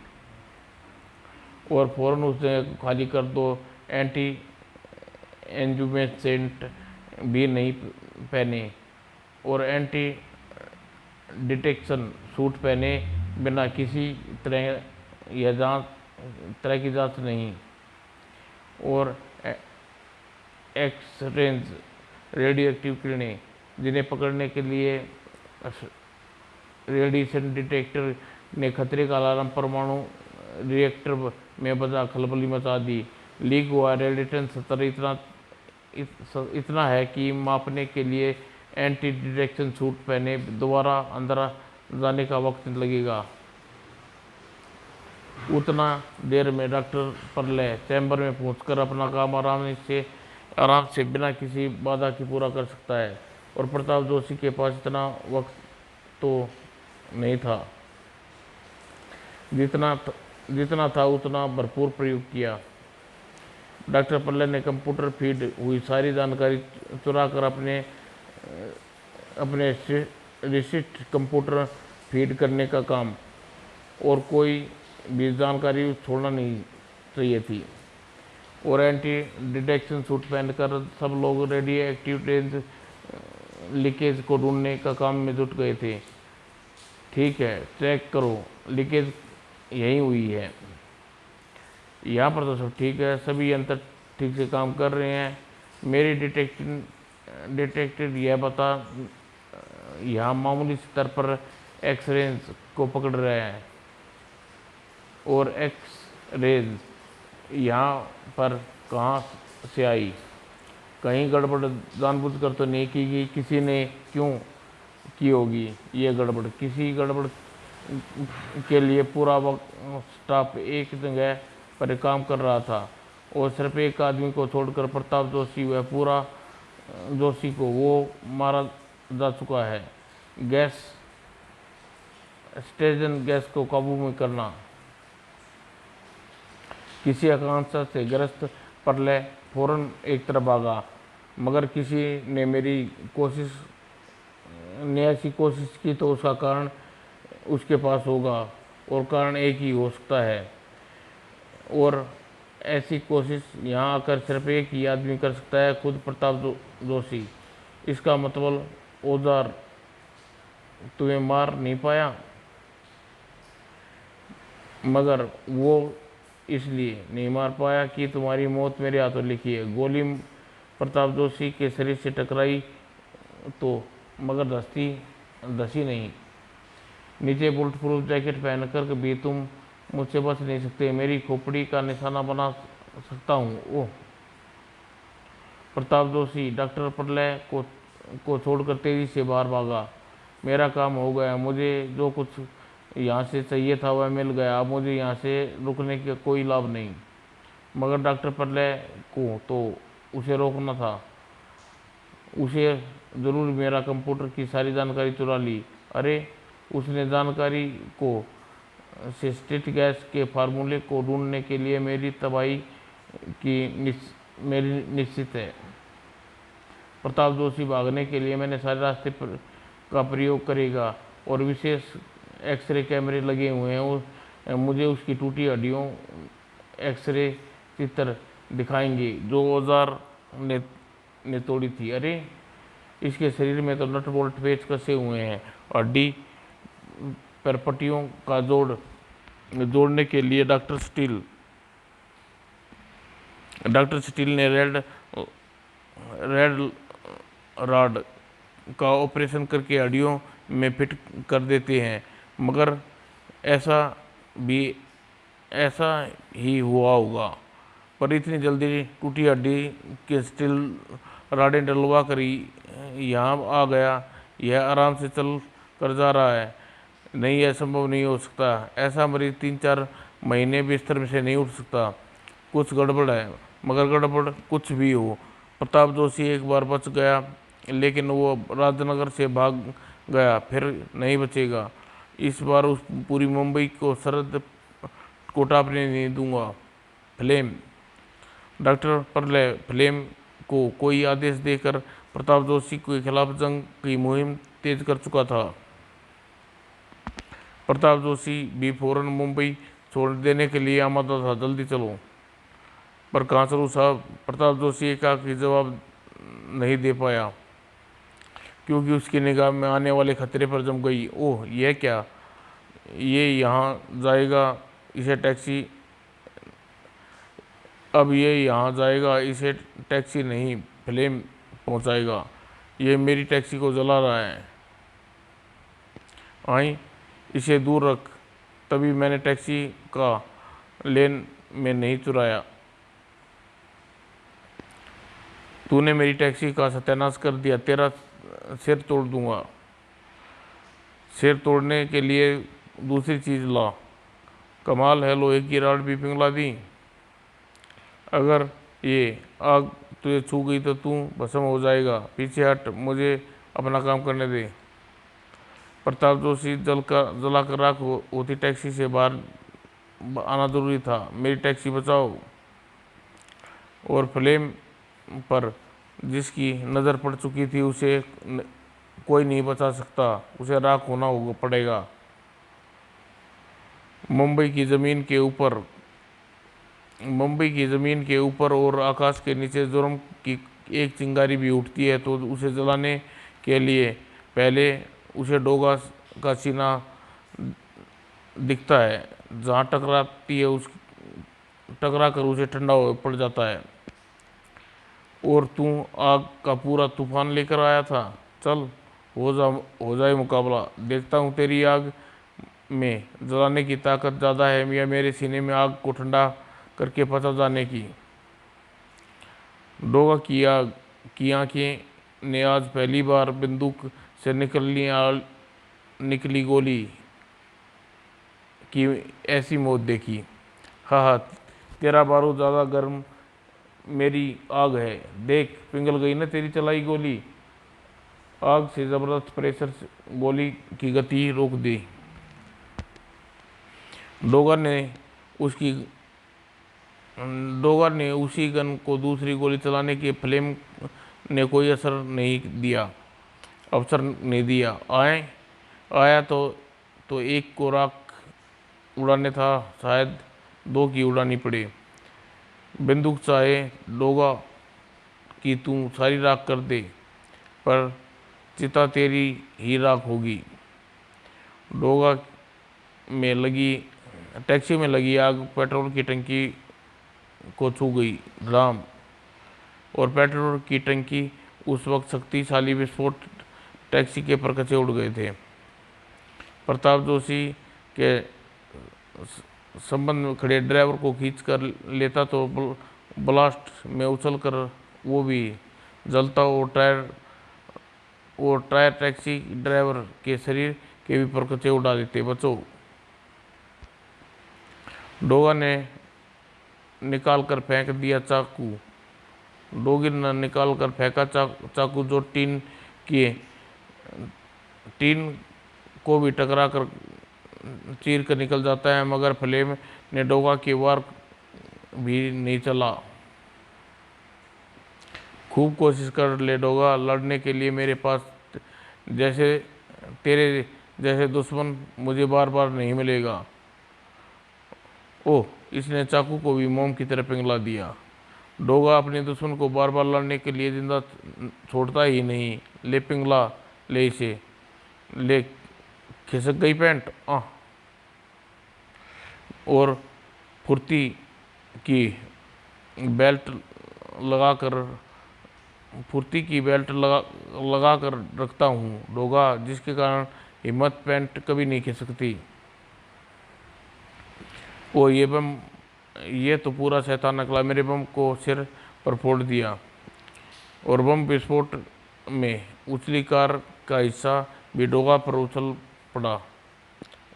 और फौरन उसने खाली कर दो। एंटी एंजुमेसेंट भी नहीं पहने और एंटी डिटेक्शन सूट पहने बिना किसी तरह की जांच नहीं, और एक्स रेंज रेडियो एक्टिव किरणें जिन्हें पकड़ने के लिए रेडिएशन डिटेक्टर ने खतरे का अलार्म परमाणु रिएक्टर में बजा खलबली मचा दी। लीक हुआ रेडिएशन स्तर इतना है कि मापने के लिए एंटी डिटेक्शन सूट पहने दोबारा अंदर जाने का वक्त लगेगा। उतना देर में डॉक्टर परले चैम्बर में पहुंचकर अपना काम आराम से बिना किसी बाधा के पूरा कर सकता है, और प्रताप जोशी के पास इतना वक्त तो नहीं था। जितना था उतना भरपूर प्रयोग किया। डॉक्टर पल्ले ने कंप्यूटर फीड हुई सारी जानकारी चुरा कर अपने रिसिस्ट कंप्यूटर फीड करने का काम, और कोई भी जानकारी छोड़ना नहीं चाहिए थी। और एंटी डिटेक्शन सूट पहनकर सब लोग रेडियो एक्टिव रेंज लीकेज को ढूंढने का काम में जुट गए थे। ठीक है, चेक करो, लीकेज यही हुई है। यहाँ पर तो सब ठीक है, सभी यंत्र ठीक से काम कर रहे हैं। मेरी डिटेक्टर यह बता यहाँ मामूली स्तर पर एक्स रेंज को पकड़ रहे हैं, और एक्स रेंज यहाँ पर कहाँ से आई? कहीं गड़बड़ जानबूझकर तो नहीं की गई, किसी ने क्यों की होगी ये गड़बड़? किसी गड़बड़ के लिए पूरा स्टाफ एक जगह पर काम कर रहा था, और सिर्फ एक आदमी को छोड़कर प्रताप जोशी वह पूरा जोशी को वो मारा जा चुका है। गैस स्टेशन गैस को काबू में करना। किसी आकांक्षा से ग्रस्त परले फौरन एक तरफ भागा, मगर किसी ने ऐसी कोशिश की तो उसका कारण उसके पास होगा, और कारण एक ही हो सकता है, और ऐसी कोशिश यहाँ आकर सिर्फ एक ही आदमी कर सकता है, खुद प्रताप जोशी। इसका मतलब औजार तुम्हें मार नहीं पाया, मगर वो इसलिए नहीं मार पाया कि तुम्हारी मौत मेरे हाथों लिखी है। गोली प्रताप जोशी के शरीर से टकराई तो, मगर धसी नहीं। नीचे बुलेट प्रूफ जैकेट पहनकर भी तुम मुझसे बच नहीं सकते, मेरी खोपड़ी का निशाना बना सकता हूँ। ओह! प्रताप जोशी डॉक्टर परले को छोड़कर तेजी से बाहर भागा। मेरा काम हो गया, मुझे जो कुछ यहाँ से चाहिए था वह मिल गया, अब मुझे यहाँ से रुकने का कोई लाभ नहीं। मगर डॉक्टर परले को तो उसे रोकना था। उसे जरूर मेरा कंप्यूटर की सारी जानकारी चुरा ली। अरे, उसने जानकारी को सिस्टेट गैस के फार्मूले को ढूंढने के लिए मेरी तबाही की मेरी निश्चित है। प्रताप जोशी भागने के लिए मैंने सारे रास्ते का प्रयोग करेगा, और विशेष एक्सरे कैमरे लगे हुए हैं, मुझे उसकी टूटी हड्डियों एक्सरे चित्र दिखाएंगे जो औजार ने तोड़ी थी। अरे, इसके शरीर में तो नट बोल्ट पेच कसे हुए हैं, हड्डी पर पट्टियों का जोड़ने के लिए डॉक्टर स्टील ने रेड रॉड का ऑपरेशन करके हड्डियों में फिट कर देते हैं, मगर ऐसा ही हुआ होगा। पर इतनी जल्दी टूटी हड्डी के स्टील राडें डलवा कर यहाँ आ गया, यह आराम से चल कर जा रहा है। नहीं, यह संभव नहीं हो सकता। ऐसा मरीज 3-4 महीने बिस्तर में से नहीं उठ सकता। कुछ गड़बड़ है, मगर गड़बड़ कुछ भी हो, प्रताप जोशी एक बार बच गया, लेकिन वो राजनगर से भाग गया, फिर नहीं बचेगा। इस बार उस पूरी मुंबई को सरहद को टापने नहीं दूंगा। फ्लेम। डॉक्टर परले फ्लेम को कोई आदेश देकर प्रताप जोशी के खिलाफ जंग की मुहिम तेज कर चुका था। प्रताप जोशी भी फौरन मुंबई छोड़ देने के लिए आमादा था। जल्दी चलो। पर कहाँ चलूँ साहब? प्रताप जोशी एकाएक जवाब नहीं दे पाया। क्योंकि उसकी निगाह में आने वाले खतरे पर जम गई। ओह, यह क्या, ये यहाँ जाएगा, इसे टैक्सी, अब ये यहाँ जाएगा, इसे टैक्सी नहीं फ्लेम पहुँचाएगा। ये मेरी टैक्सी को जला रहा है। आई, इसे दूर रख। तभी मैंने टैक्सी का लेन में नहीं चुराया। तूने मेरी टैक्सी का सत्यानाश कर दिया, तेरा सिर तोड़ दूंगा। सिर तोड़ने के लिए दूसरी चीज़ ला। कमाल है, लोहे की रॉड भी पिघला दी। अगर ये आग तुझे छू गई तो तू भस्म हो जाएगा। पीछे हट, मुझे अपना काम करने दे। प्रताप जोशी जलाकर राख होती टैक्सी से बाहर आना जरूरी था। मेरी टैक्सी बचाओ। और फ्लेम पर जिसकी नज़र पड़ चुकी थी उसे कोई नहीं बचा सकता, उसे राख होना पड़ेगा। मुंबई की ज़मीन के ऊपर और आकाश के नीचे जुर्म की एक चिंगारी भी उठती है तो उसे जलाने के लिए पहले उसे डोगा का सीना दिखता है, जहाँ टकराती है उस टकरा कर उसे ठंडा पड़ जाता है। और तू आग का पूरा तूफान लेकर आया था। चल, हो जाए मुकाबला। देखता हूँ तेरी आग में जलाने की ताकत ज़्यादा है या मेरे सीने में आग को ठंडा करके पचा जाने की। डोगा की आंखें ने आज पहली बार बंदूक से निकली गोली की ऐसी मौत देखी। हाँ हाँ, तेरा बारूद ज़्यादा गर्म मेरी आग है। देख, पिघल गई ना तेरी चलाई गोली। आग से ज़बरदस्त प्रेशर से गोली की गति रोक दी। डोगर ने उसी गन को दूसरी गोली चलाने के फ्लेम ने कोई अवसर नहीं दिया। आया तो एक को राख उड़ाने था, शायद दो की उड़ानी पड़े। बंदूक चाहे डोगा कि तू सारी राख कर दे, पर चिता तेरी ही राख होगी। डोगा में लगी टैक्सी में लगी आग पेट्रोल की टंकी को छू गई। राम, और पेट्रोल की टंकी उस वक्त शक्तिशाली विस्फोट टैक्सी के परखचे उड़ गए थे। प्रताप जोशी के संबंध में खड़े ड्राइवर को खींच कर लेता तो ब्लास्ट में उछल कर वो भी जलता और टायर टैक्सी ड्राइवर के शरीर के भी परखचे उड़ा देते। बचो। डोगा ने निकाल कर फेंक दिया चाकू। डोगी ने निकाल कर फेंका चाकू जो टीन को भी टकरा कर चीर कर निकल जाता है, मगर फ्लेम ने डोगा की वार भी नहीं चला। खूब कोशिश कर ले डोगा, लड़ने के लिए मेरे पास तेरे जैसे दुश्मन मुझे बार बार नहीं मिलेगा। ओह, इसने चाकू को भी मोम की तरह पिघला दिया। डोगा अपने दुश्मन को बार बार लड़ने के लिए जिंदा छोड़ता ही नहीं। ले पिघला, ले इसे, ले। खिसक गई पैंट। और फुर्ती की बेल्ट लगा कर रखता हूँ डोगा, जिसके कारण हिम्मत पैंट कभी नहीं खिसकती। ओ, ये तो पूरा शैतान निकला। मेरे बम को सिर पर फोड़ दिया। और बम विस्फोट में उछली कार का हिस्सा भी डोगा पर उछल पड़ा।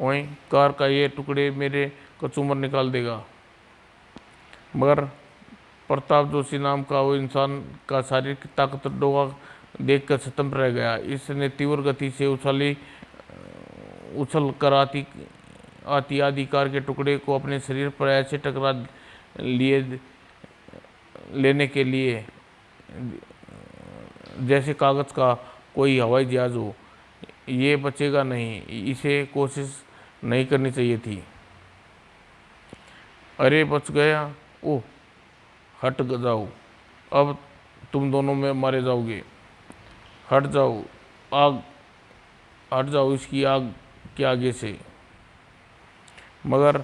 ओए, कार का ये टुकड़े मेरे कचूमर निकाल देगा। मगर प्रताप जोशी नाम का वो इंसान का शारीरिक ताकत डोगा देखकर सतम रह गया। इसने तीव्र गति से उछल कर आती आधी कार के टुकड़े को अपने शरीर पर ऐसे टकरा लेने के लिए जैसे कागज का कोई हवाई जहाज हो। ये बचेगा नहीं, इसे कोशिश नहीं करनी चाहिए थी। अरे, बच गया। ओह, हट जाओ, अब तुम दोनों में मारे जाओगे। हट जाओ, आग, हट जाओ इसकी आग के आगे से। मगर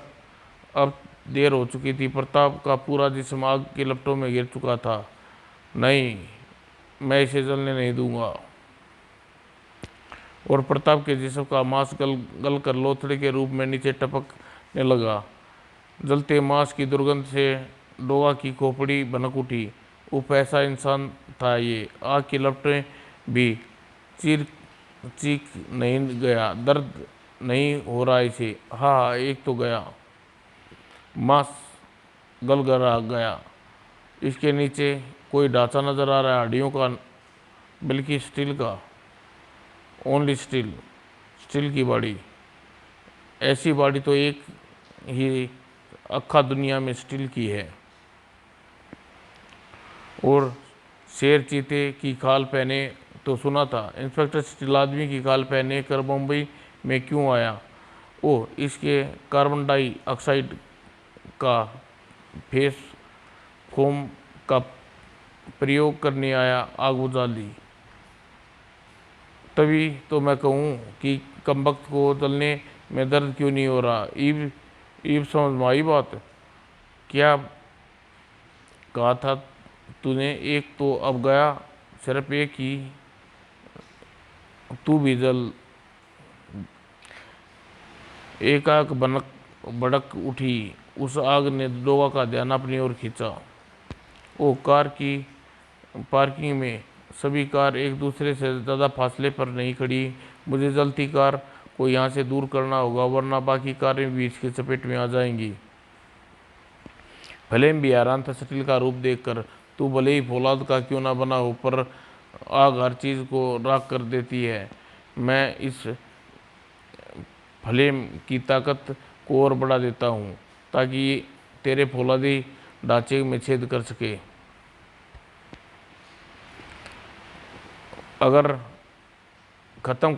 अब देर हो चुकी थी। प्रताप का पूरा जिस्म आग के लपटों में गिर चुका था। नहीं, मैं इसे जलने नहीं दूंगा। और प्रताप के जिस्म का मांस गल गल कर लोथड़े के रूप में नीचे टपकने लगा। जलते मांस की दुर्गंध से डोगा की खोपड़ी भनक उठी। उफ, ऐसा इंसान था ये। आग की लपटें भी चीर चीख नहीं गया, दर्द नहीं हो रहा इसे। हाँ, एक तो गया। मांस गल गला गया। इसके नीचे कोई ढांचा नजर आ रहा है, हड्डियों का, बल्कि स्टील का। ओनली स्टील, स्टील की बॉडी। ऐसी बॉडी तो एक ही अक्खा दुनिया में स्टील की है। और शेर चीते की खाल पहने तो सुना था। इंस्पेक्टर स्टील आदमी की खाल पहने कर मुंबई में क्यों आया? ओह, इसके कार्बन डाइऑक्साइड का फेस फोम का प्रयोग करने आया, आग बुझा ली। तभी तो मैं कहूँ कि कमबख्त को जलने में दर्द क्यों नहीं हो रहा। ईब ईब समझ में आई बात? क्या कहा था तूने? एक तो अब गया, सिर्फ एक ही। तू भी जल। एक आग बनक भड़क उठी। उस आग ने डोगा का ध्यान अपनी ओर खींचा। ओ, कार की पार्किंग में सभी कार एक दूसरे से ज़्यादा फासले पर नहीं खड़ी। मुझे जलती कार को यहाँ से दूर करना होगा, वरना बाकी कारें भी इसकी चपेट में आ जाएंगी। फ्लेम भी हैरान था स्टील का रूप देखकर। तू भले ही फौलाद का क्यों ना बना हो, पर आग हर चीज़ को राख कर देती है। मैं इस फ्लेम की ताकत को और बढ़ा देता हूँ ताकि तेरे फौलादी ढांचे में छेद कर सके। अगर ख़त्म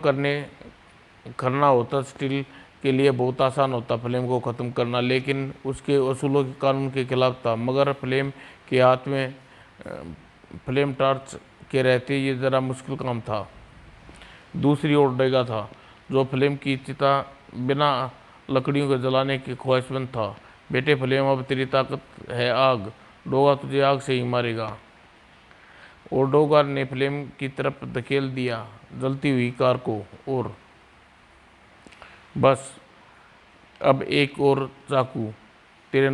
करना होता स्टील के लिए बहुत आसान होता फ्लेम को ख़त्म करना, लेकिन उसके असूलों के कानून के खिलाफ था। मगर फ्लेम के हाथ में फ्लेम टॉर्च के रहते ये ज़रा मुश्किल काम था। दूसरी ओर डोगा था, जो फ्लेम की चिता बिना लकड़ियों को जलाने की ख्वाहिशमंद था। बेटे फ्लेम, अब तेरी ताकत है आग। डोगा तुझे आग से ही मारेगा। और डोगा ने फ्लेम की तरफ धकेल दिया जलती हुई कार को। और बस, अब एक और चाकू तेरे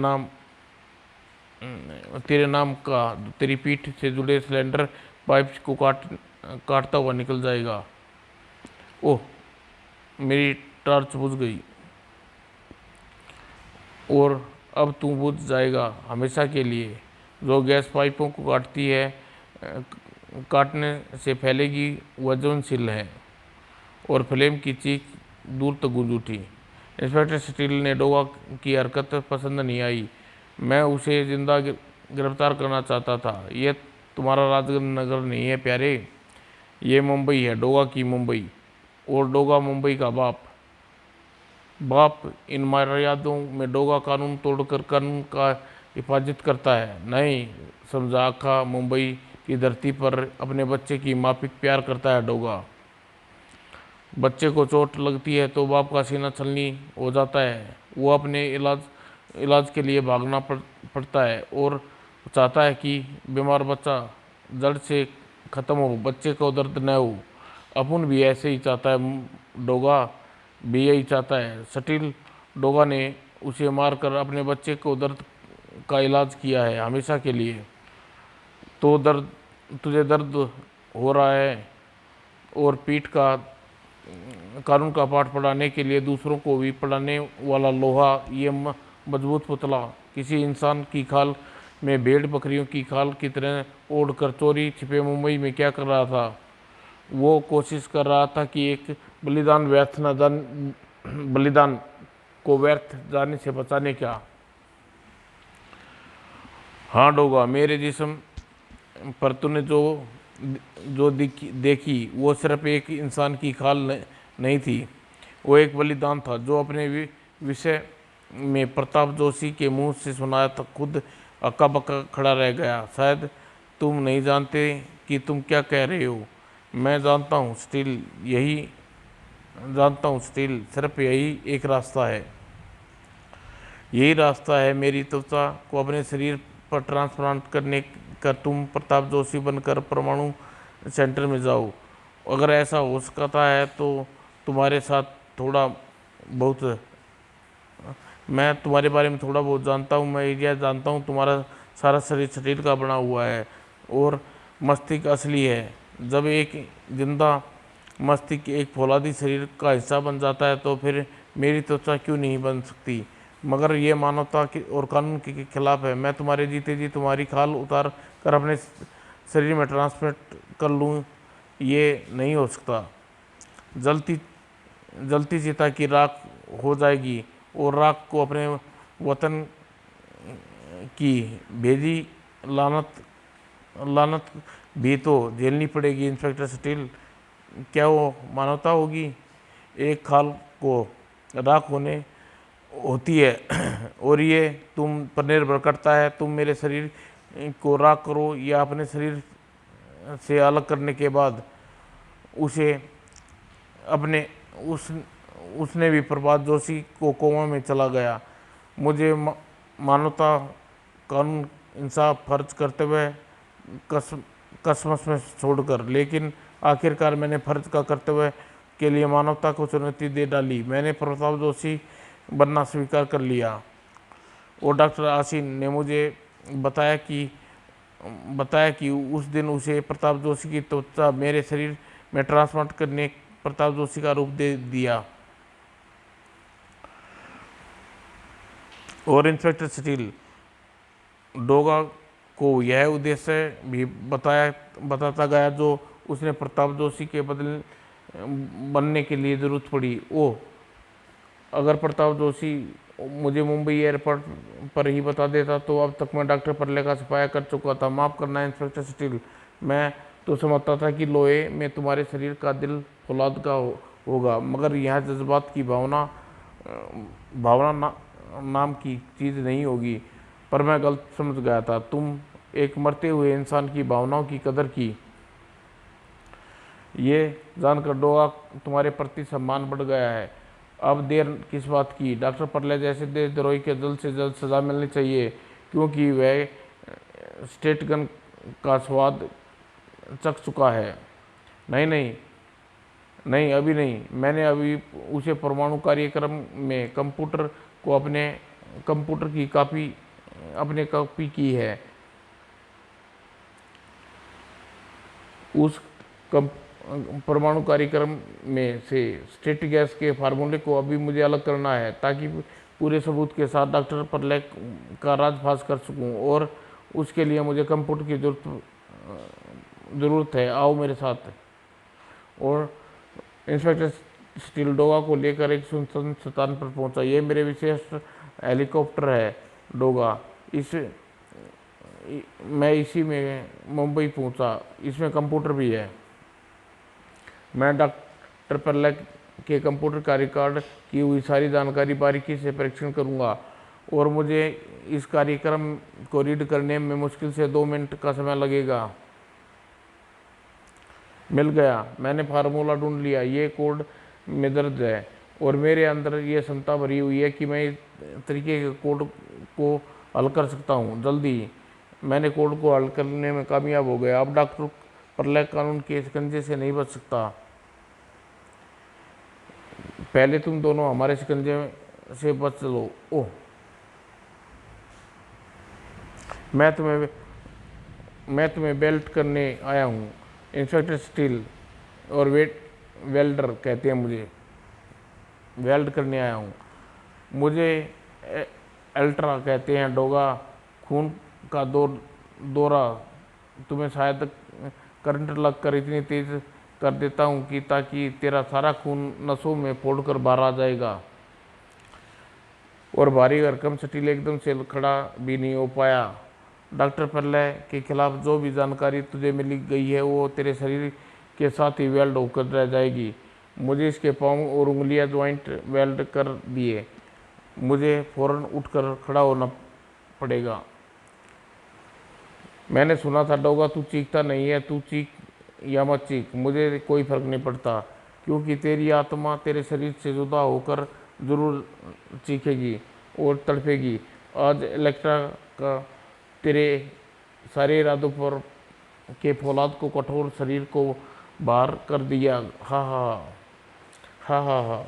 नाम का तेरी पीठ से जुड़े सिलेंडर पाइप को काटता हुआ निकल जाएगा। ओह, मेरी टॉर्च बुझ गई। और अब तू बुझ जाएगा हमेशा के लिए। जो गैस पाइपों को काटती है, काटने से फैलेगी, वजनशील है। और फ्लेम की चीख दूर तक गूंज उठी। इंस्पेक्टर स्टील ने डोगा की हरकत पसंद नहीं आई। मैं उसे जिंदा गिरफ्तार करना चाहता था। यह तुम्हारा राजनगर नहीं है प्यारे, ये मुंबई है, डोगा की मुंबई। और डोगा मुंबई का बाप। इन मर्यादों में डोगा कानून तोड़कर कानून का हिफाजत करता है। नहीं समझा, आखा मुंबई की धरती पर अपने बच्चे की माफिक प्यार करता है डोगा। बच्चे को चोट लगती है तो बाप का सीना छलनी हो जाता है। वो अपने इलाज के लिए भागना पड़ता है और चाहता है कि बीमार बच्चा जड़ से ख़त्म हो, बच्चे को दर्द न हो। अपुन भी ऐसे ही चाहता है, डोगा भी यही चाहता है। स्टील डोगा ने उसे मारकर अपने बच्चे को दर्द का इलाज किया है हमेशा के लिए। तो तुझे दर्द हो रहा है। और पीठ का कानून का पाठ पढ़ाने के लिए दूसरों को भी पढ़ाने वाला लोहा, ये मजबूत पुतला किसी इंसान की खाल में भेड़ बकरियों की खाल की तरह ओढ़ कर चोरी छिपे मुंबई में क्या कर रहा था? वो कोशिश कर रहा था कि एक बलिदान को व्यर्थ जाने से बचाने का। हाँ डोगा, मेरे जिस्म पर तूने जो देखी वो सिर्फ एक इंसान की खाल नहीं थी, वो एक बलिदान था जो अपने विषय में प्रताप जोशी के मुंह से सुनाया था खुद अक्का बक्का खड़ा रह गया। शायद तुम नहीं जानते कि तुम क्या कह रहे हो। मैं जानता हूँ स्टील सिर्फ यही एक रास्ता है। यही रास्ता है मेरी त्वचा को अपने शरीर पर ट्रांसप्लांट करने का। तुम प्रताप जोशी बनकर परमाणु सेंटर में जाओ। अगर ऐसा हो सकता है तो तुम्हारे साथ थोड़ा बहुत मैं तुम्हारे बारे में थोड़ा बहुत जानता हूँ। मैं यह जानता हूँ तुम्हारा सारा शरीर स्टील का बना हुआ है और मस्तिष्क असली है। जब एक जिंदा मस्तिष्क एक फौलादी शरीर का हिस्सा बन जाता है तो फिर मेरी त्वचा क्यों नहीं बन सकती? मगर ये मानवता की और कानून के खिलाफ है। मैं तुम्हारे जीते जी तुम्हारी खाल उतार कर अपने शरीर में ट्रांसप्लांट कर लूँ, ये नहीं हो सकता। जलती जलती चिता की राख हो जाएगी और राख को अपने वतन की भेजी लानत लानत भी तो झेलनी पड़ेगी। इंस्पेक्टर स्टील, क्या वो मानवता होगी? एक खाल को राख होने होती है और ये तुम पर निर्भर करता है। तुम मेरे शरीर को राख करो या अपने शरीर से अलग करने के बाद उसे अपने उस उसने भी प्रभात जोशी को कोमा में चला गया। मुझे मानवता, कानून, इंसाफ, फर्ज, कर्तव्य कसमस में छोड़कर, लेकिन आखिरकार मैंने फर्ज का कर्तव्य के लिए मानवता को चुनौती दे डाली। मैंने प्रताप जोशी बनना स्वीकार कर लिया और डॉक्टर आशीन ने मुझे बताया कि उस दिन उसे प्रताप जोशी की त्वचा मेरे शरीर में ट्रांसप्लांट करने प्रताप जोशी का रूप दे दिया। और इंस्पेक्टर स्टील, डोगा को यह उद्देश्य भी बताता गया जो उसने प्रताप जोशी के बदले बनने के लिए जरूरत पड़ी। ओह, अगर प्रताप जोशी मुझे मुंबई एयरपोर्ट पर ही बता देता तो अब तक मैं डॉक्टर परले का सफाया कर चुका था। माफ़ करना इंस्पेक्टर स्टील, मैं तो समझता था कि लोहे में तुम्हारे शरीर का दिल फौलाद का होगा, मगर यहाँ जज्बात की भावना नाम की चीज़ नहीं होगी। पर मैं गलत समझ गया था। तुम एक मरते हुए इंसान की भावनाओं की कदर की। ये जानकर डोगा तुम्हारे प्रति सम्मान बढ़ गया है। अब देर किस बात की? डॉक्टर परले जैसे देशद्रोही के जल्द से जल्द सज़ा मिलनी चाहिए, क्योंकि वह स्टेट गन का स्वाद चख चुका है। नहीं नहीं नहीं, अभी नहीं। मैंने अभी उसे परमाणु कार्यक्रम में कंप्यूटर की कॉपी की है। उस परमाणु कार्यक्रम में से स्टेट गैस के फार्मूले को अभी मुझे अलग करना है, ताकि पूरे सबूत के साथ डॉक्टर परले का राजफाश कर सकूं। और उसके लिए मुझे कंप्यूटर की ज़रूरत है। आओ मेरे साथ। और इंस्पेक्टर स्टील डोगा को लेकर एक सुनसान स्थान पर पहुंचा। ये मेरे विशेष हेलीकॉप्टर है डोगा। मैं इसी में मुंबई पहुंचा। इसमें कंप्यूटर भी है। मैं डॉक्टर परले के कंप्यूटर का रिकॉर्ड की हुई सारी जानकारी बारीकी से परीक्षण करूंगा और मुझे इस कार्यक्रम को रीड करने में मुश्किल से 2 मिनट का समय लगेगा। मिल गया। मैंने फार्मूला ढूंढ लिया। ये कोड में दर्ज है और मेरे अंदर ये क्षमता भरी हुई है कि मैं इस तरीके के कोड को हल कर सकता हूँ जल्दी। मैंने कोड को हल करने में कामयाब हो गया। अब डॉक्टर परले कानून के शिकंजे से नहीं बच सकता। पहले तुम दोनों हमारे शिकंजे से बच लो। ओह, मैं तुम्हें बेल्ट करने आया हूँ। इंस्पेक्टर स्टील और वेल्डर कहते हैं मुझे। वेल्ड करने आया हूँ। मुझे अल्ट्रा कहते हैं डोगा। खून का दौरा तुम्हें शायद करंट लग कर इतनी तेज कर देता हूँ कि ताकि तेरा सारा खून नसों में फोड़कर बाहर आ जाएगा। और भारी भरकम स्टील एकदम से खड़ा भी नहीं हो पाया। डॉक्टर परले के खिलाफ जो भी जानकारी तुझे मिली गई है वो तेरे शरीर के साथ ही वेल्ड होकर रह जाएगी। मुझे इसके पाँव और उंगलियां ज्वाइंट वेल्ड कर दिए। मुझे फौरन उठकर खड़ा होना पड़ेगा। मैंने सुना था डोगा तू चीखता नहीं है, तू या मत चीख, मुझे कोई फर्क नहीं पड़ता, क्योंकि तेरी आत्मा तेरे शरीर से जुदा होकर जरूर चीखेगी और तड़पेगी। आज इलेक्ट्रा का तेरे सारे इरादों पर के फौलाद को, कठोर शरीर को बाहर कर दिया। हा हा हा हा हा।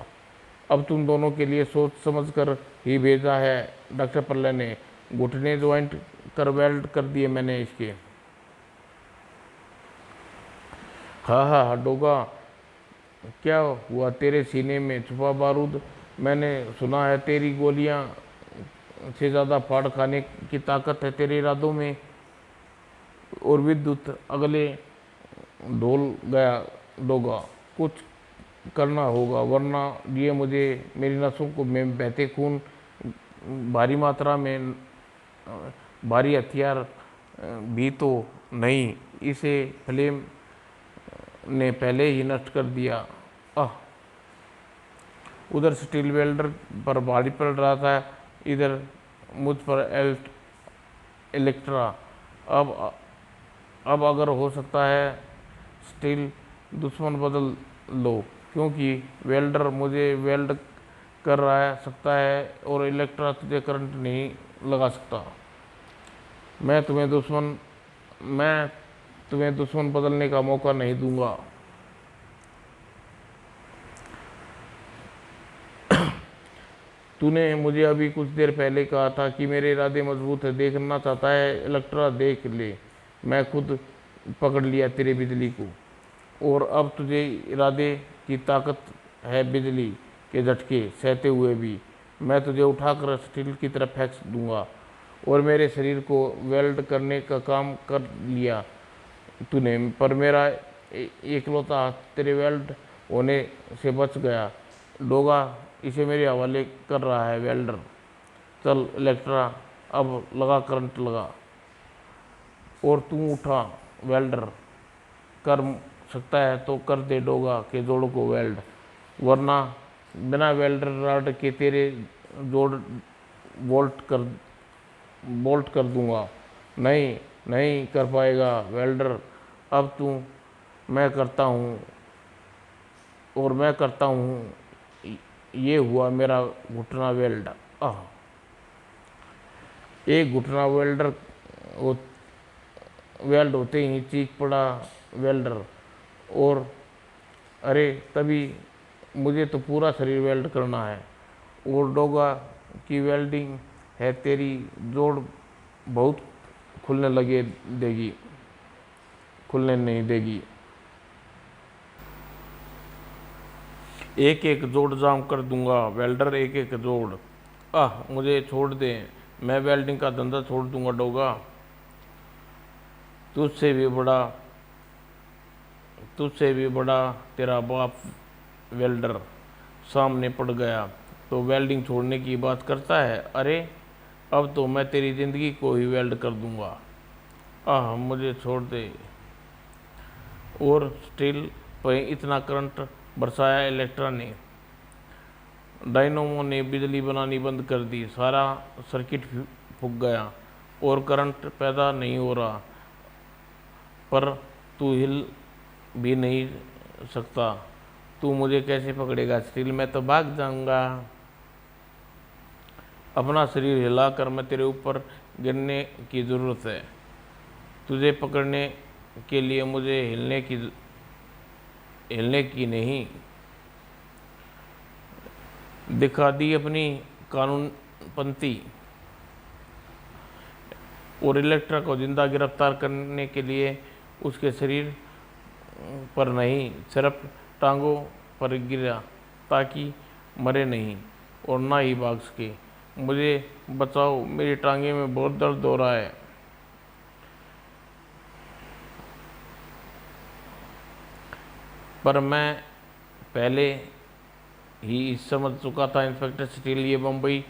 अब तुम दोनों के लिए सोच समझ कर ही भेजा है डॉक्टर पल्ले ने। घुटने ज्वाइंट कर वेल्ड कर दिए मैंने इसके। हा हा हा डोगा, क्या हुआ तेरे सीने में छुपा बारूद? मैंने सुना है तेरी गोलियां से ज़्यादा फाड़ खाने की ताकत है तेरे इरादों में। और विद्युत अगले ढोल गया डोगा। कुछ करना होगा, वरना ये मुझे मेरी नसों को में बहते खून, भारी मात्रा में भारी हथियार भी तो नहीं, इसे फ्लेम ने पहले ही नष्ट कर दिया। आह, उधर स्टील वेल्डर पर भारी पड़ रहा था, इधर मुझ पर इलेक्ट्रा। अब अब अगर हो सकता है स्टील दुश्मन बदल लो, क्योंकि वेल्डर मुझे वेल्ड कर रहा सकता है और इलेक्ट्रा तुझे करंट नहीं लगा सकता। मैं तुम्हें दुश्मन बदलने का मौका नहीं दूंगा। तूने मुझे अभी कुछ देर पहले कहा था कि मेरे इरादे मजबूत है, देखना चाहता है इलेक्ट्रा, देख ले, मैं खुद पकड़ लिया तेरे बिजली को। और अब तुझे इरादे की ताकत है बिजली के झटके सहते हुए भी। मैं तुझे उठाकर स्टील की तरफ फेंक दूंगा। और मेरे शरीर को वेल्ड करने का काम कर लिया तूने, पर मेरा एकलौता हाथ तेरे वेल्ड होने से बच गया। डोगा इसे मेरे हवाले कर रहा है वेल्डर। चल इलेक्ट्रा, अब लगा करंट लगा। और तू उठा वेल्डर, कर सकता है तो कर दे डोगा के जोड़ को वेल्ड, वरना बिना वेल्डर रॉड के तेरे जोड़ बोल्ट कर दूंगा। नहीं नहीं कर पाएगा वेल्डर। अब तू, मैं करता हूँ और मैं करता हूँ। ये हुआ मेरा घुटना वेल्ड। आह, एक घुटना वेल्ड होते ही चीख पड़ा वेल्डर। और अरे तभी, मुझे तो पूरा शरीर वेल्ड करना है। और डोगा की वेल्डिंग है तेरी जोड़ बहुत खुलने नहीं देगी। एक एक जोड़ जाम कर दूंगा वेल्डर, एक एक जोड़। आह, मुझे छोड़ दे, मैं वेल्डिंग का धंधा छोड़ दूंगा डोगा। तुझसे भी बड़ा तुझसे भी बड़ा तेरा बाप वेल्डर सामने पड़ गया तो वेल्डिंग छोड़ने की बात करता है। अरे अब तो मैं तेरी ज़िंदगी को ही वेल्ड कर दूंगा। आह, मुझे छोड़ दे। और स्टील पर इतना करंट बरसाया इलेक्ट्रा ने, डायनोमो ने बिजली बनानी बंद कर दी। सारा सर्किट फूक गया और करंट पैदा नहीं हो रहा। पर तू हिल भी नहीं सकता। तू मुझे कैसे पकड़ेगा स्टील? मैं तो भाग जाऊंगा। अपना शरीर हिलाकर मैं तेरे ऊपर गिरने की ज़रूरत है। तुझे पकड़ने के लिए मुझे हिलने की नहीं, दिखा दी अपनी कानूनपंथी। और इलेक्ट्रा को जिंदा गिरफ्तार करने के लिए उसके शरीर पर नहीं, सिर्फ टांगों पर गिरा, ताकि मरे नहीं और ना ही भाग सके। मुझे बचाओ, मेरी टांगे में बहुत दर्द हो रहा है। पर मैं पहले ही समझ चुका था इंस्पेक्टर स्टील, ये मुंबई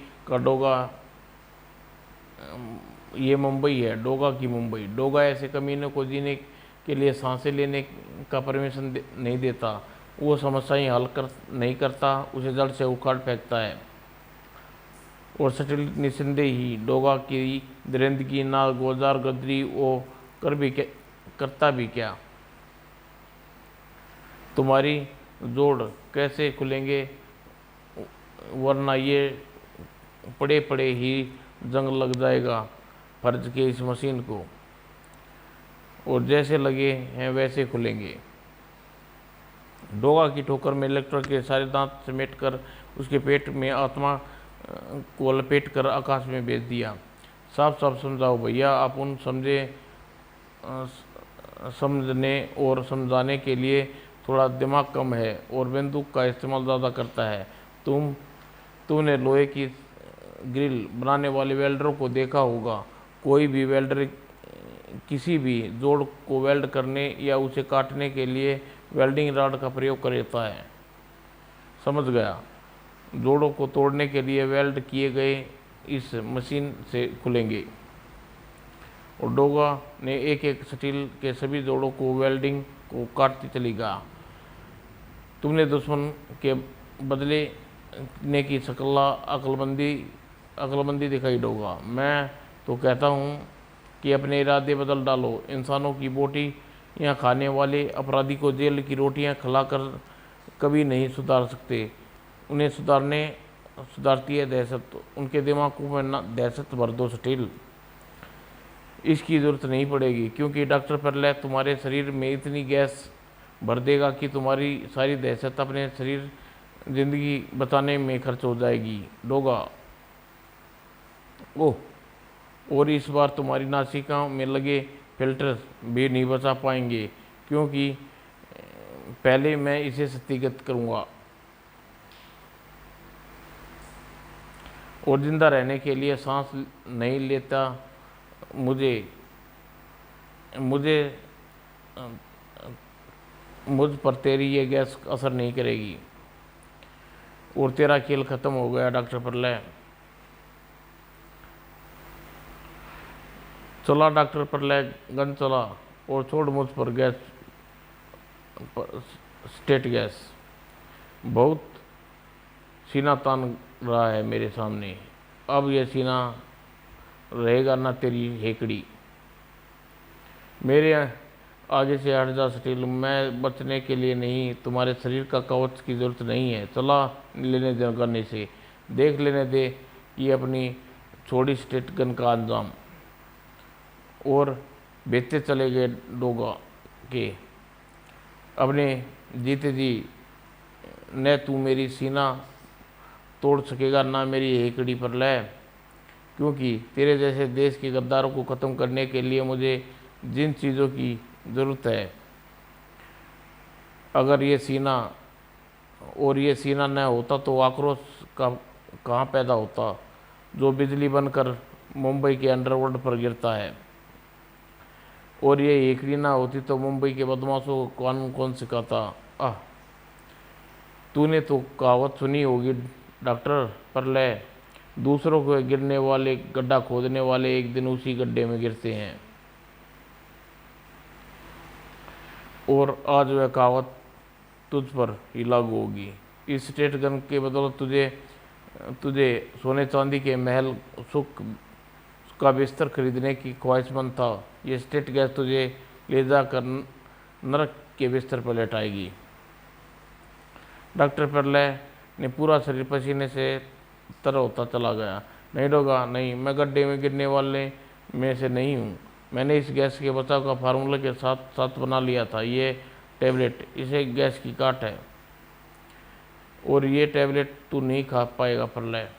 है, डोगा की मुंबई। डोगा ऐसे कमीनों को जीने के लिए सांसें लेने का परमिशन नहीं देता। वो समस्याएं हल नहीं करता, उसे जड़ से उखाड़ फेंकता है। और स्टील निस्संदेह ही डोगा की दरिंदगी, ना गोजार गदरी वो करता भी क्या। तुम्हारी जोड़ कैसे खुलेंगे, वरना ये पड़े पड़े ही जंग लग जाएगा फर्ज के इस मशीन को, और जैसे लगे हैं वैसे खुलेंगे। डोगा की ठोकर में इलेक्ट्रॉन के सारे दांत समेट कर उसके पेट में आत्मा को लपेट कर आकाश में भेज दिया। साफ साफ समझाओ भैया, आप उन समझने और समझाने के लिए थोड़ा दिमाग कम है और बंदूक का इस्तेमाल ज़्यादा करता है। तुमने लोहे की ग्रिल बनाने वाले वेल्डरों को देखा होगा। कोई भी वेल्डर किसी भी जोड़ को वेल्ड करने या उसे काटने के लिए वेल्डिंग रॉड का प्रयोग करता है। समझ गया? जोड़ों को तोड़ने के लिए वेल्ड किए गए इस मशीन से खुलेंगे। और डोगा ने एक एक स्टील के सभी जोड़ों को वेल्डिंग को काटती चली गया। तुमने दुश्मन के बदले ने की सकला अक्लमंदी दिखाई डोगा। मैं तो कहता हूँ कि अपने इरादे बदल डालो। इंसानों की बोटी यहाँ खाने वाले अपराधी को जेल की रोटियाँ खिलाकर कभी नहीं सुधार सकते। उन्हें सुधारती है दहशत। उनके दिमागों में ना दहशत भर दो स्टील। इसकी ज़रूरत नहीं पड़ेगी, क्योंकि डॉक्टर परले तुम्हारे शरीर में इतनी गैस भर देगा कि तुम्हारी सारी दहशत अपने शरीर जिंदगी बचाने में खर्च हो जाएगी डोगा। ओह, और इस बार तुम्हारी नासिका में लगे फिल्टर भी नहीं बचा पाएंगे, क्योंकि पहले मैं इसे सत्यापित करूंगा। और जिंदा रहने के लिए सांस नहीं लेता मुझ पर तेरी ये गैस असर नहीं करेगी। और तेरा खेल खत्म हो गया डॉक्टर प्रलय। चला डॉक्टर प्रलय, गन चला और छोड़ मुझ पर स्टेट गैस। बहुत सीना तान रहा है मेरे सामने। अब यह सीना रहेगा ना तेरी हेकड़ी। मेरे आगे से हट जा स्टील। मैं बचने के लिए नहीं, तुम्हारे शरीर का कवच की जरूरत नहीं है। चला लेने दे गन से, देख लेने दे कि अपनी छोड़ी स्टेट गन का अंजाम। और बेचते चले गए डोगा के। अपने जीते जी न तू मेरी सीना तोड़ सकेगा ना मेरी हेकड़ी पर लय, क्योंकि तेरे जैसे देश के गद्दारों को ख़त्म करने के लिए मुझे जिन चीज़ों की ज़रूरत है, अगर ये सीना न होता तो आक्रोश का कहाँ पैदा होता, जो बिजली बनकर मुंबई के अंडरवर्ल्ड पर गिरता है। और ये हेकड़ी ना होती तो मुंबई के बदमाशों को कानून कौन सिखाता। तूने तो कहावत सुनी होगी डॉक्टर प्रलय, दूसरों को गिरने वाले गड्ढा खोदने वाले एक दिन उसी गड्ढे में गिरते हैं। और आज वह कहावत तुझ पर ही लागू होगी। इस स्टेट गन के बदौलत तुझे सोने चांदी के महल सुख का बिस्तर खरीदने की ख्वाहिशमंद था। ये स्टेट गैस तुझे ले जाकर नरक के बिस्तर पर लेटाएगी। डॉक्टर प्रलय ने पूरा शरीर पसीने से तर होता चला गया। नहीं डोगा, नहीं, मैं गड्ढे में गिरने वाले में से नहीं हूँ। मैंने इस गैस के बचाव का फार्मूला के साथ बना लिया था। ये टैबलेट, इसे गैस की काट है, और ये टैबलेट तू नहीं खा पाएगा प्रलय।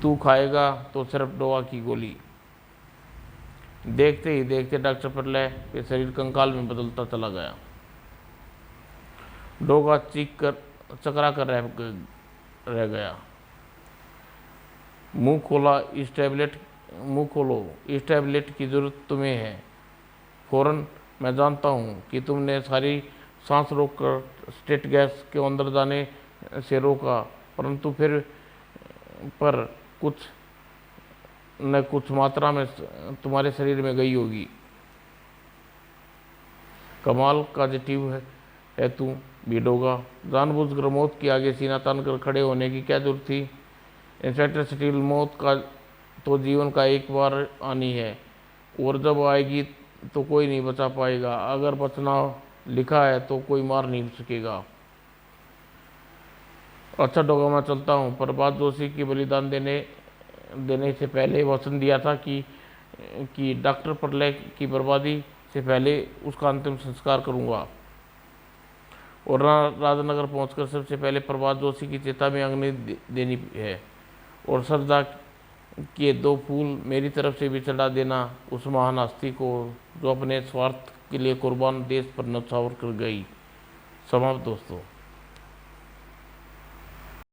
तू खाएगा तो सिर्फ डोगा की गोली। देखते ही देखते डॉक्टर प्रलय के शरीर कंकाल में बदलता चला गया। डोगा चकरा कर रह गया। मुंह खोलो, इस टैबलेट की जरूरत तुम्हें है फौरन। मैं जानता हूँ कि तुमने सारी सांस रोककर स्टेट गैस के अंदर जाने से रोका, परंतु फिर पर कुछ मात्रा में तुम्हारे शरीर में गई होगी। कमाल का जटिव है तू भी डोगा। जानबूझकर मौत के आगे सीना तान कर खड़े होने की क्या जरूरत थी? इंस्पेक्टर स्टील, मौत का तो जीवन का एक बार आनी है, और जब आएगी तो कोई नहीं बचा पाएगा, अगर बचना लिखा है तो कोई मार नहीं सकेगा। अच्छा डोगा, मैं चलता हूँ। प्रभात जोशी की बलिदान देने देने से पहले वचन दिया था कि डॉक्टर प्रलय की बर्बादी से पहले उसका अंतिम संस्कार करूंगा, और राजनगर पहुंचकर सबसे पहले प्रभात जोशी की चिता में अग्नि देनी है, और श्रद्धा के 2 फूल मेरी तरफ से भी चढ़ा देना उस महान हस्ती को जो अपने स्वार्थ के लिए कुर्बान देश पर न्यौछावर कर गई। समाप्त दोस्तों।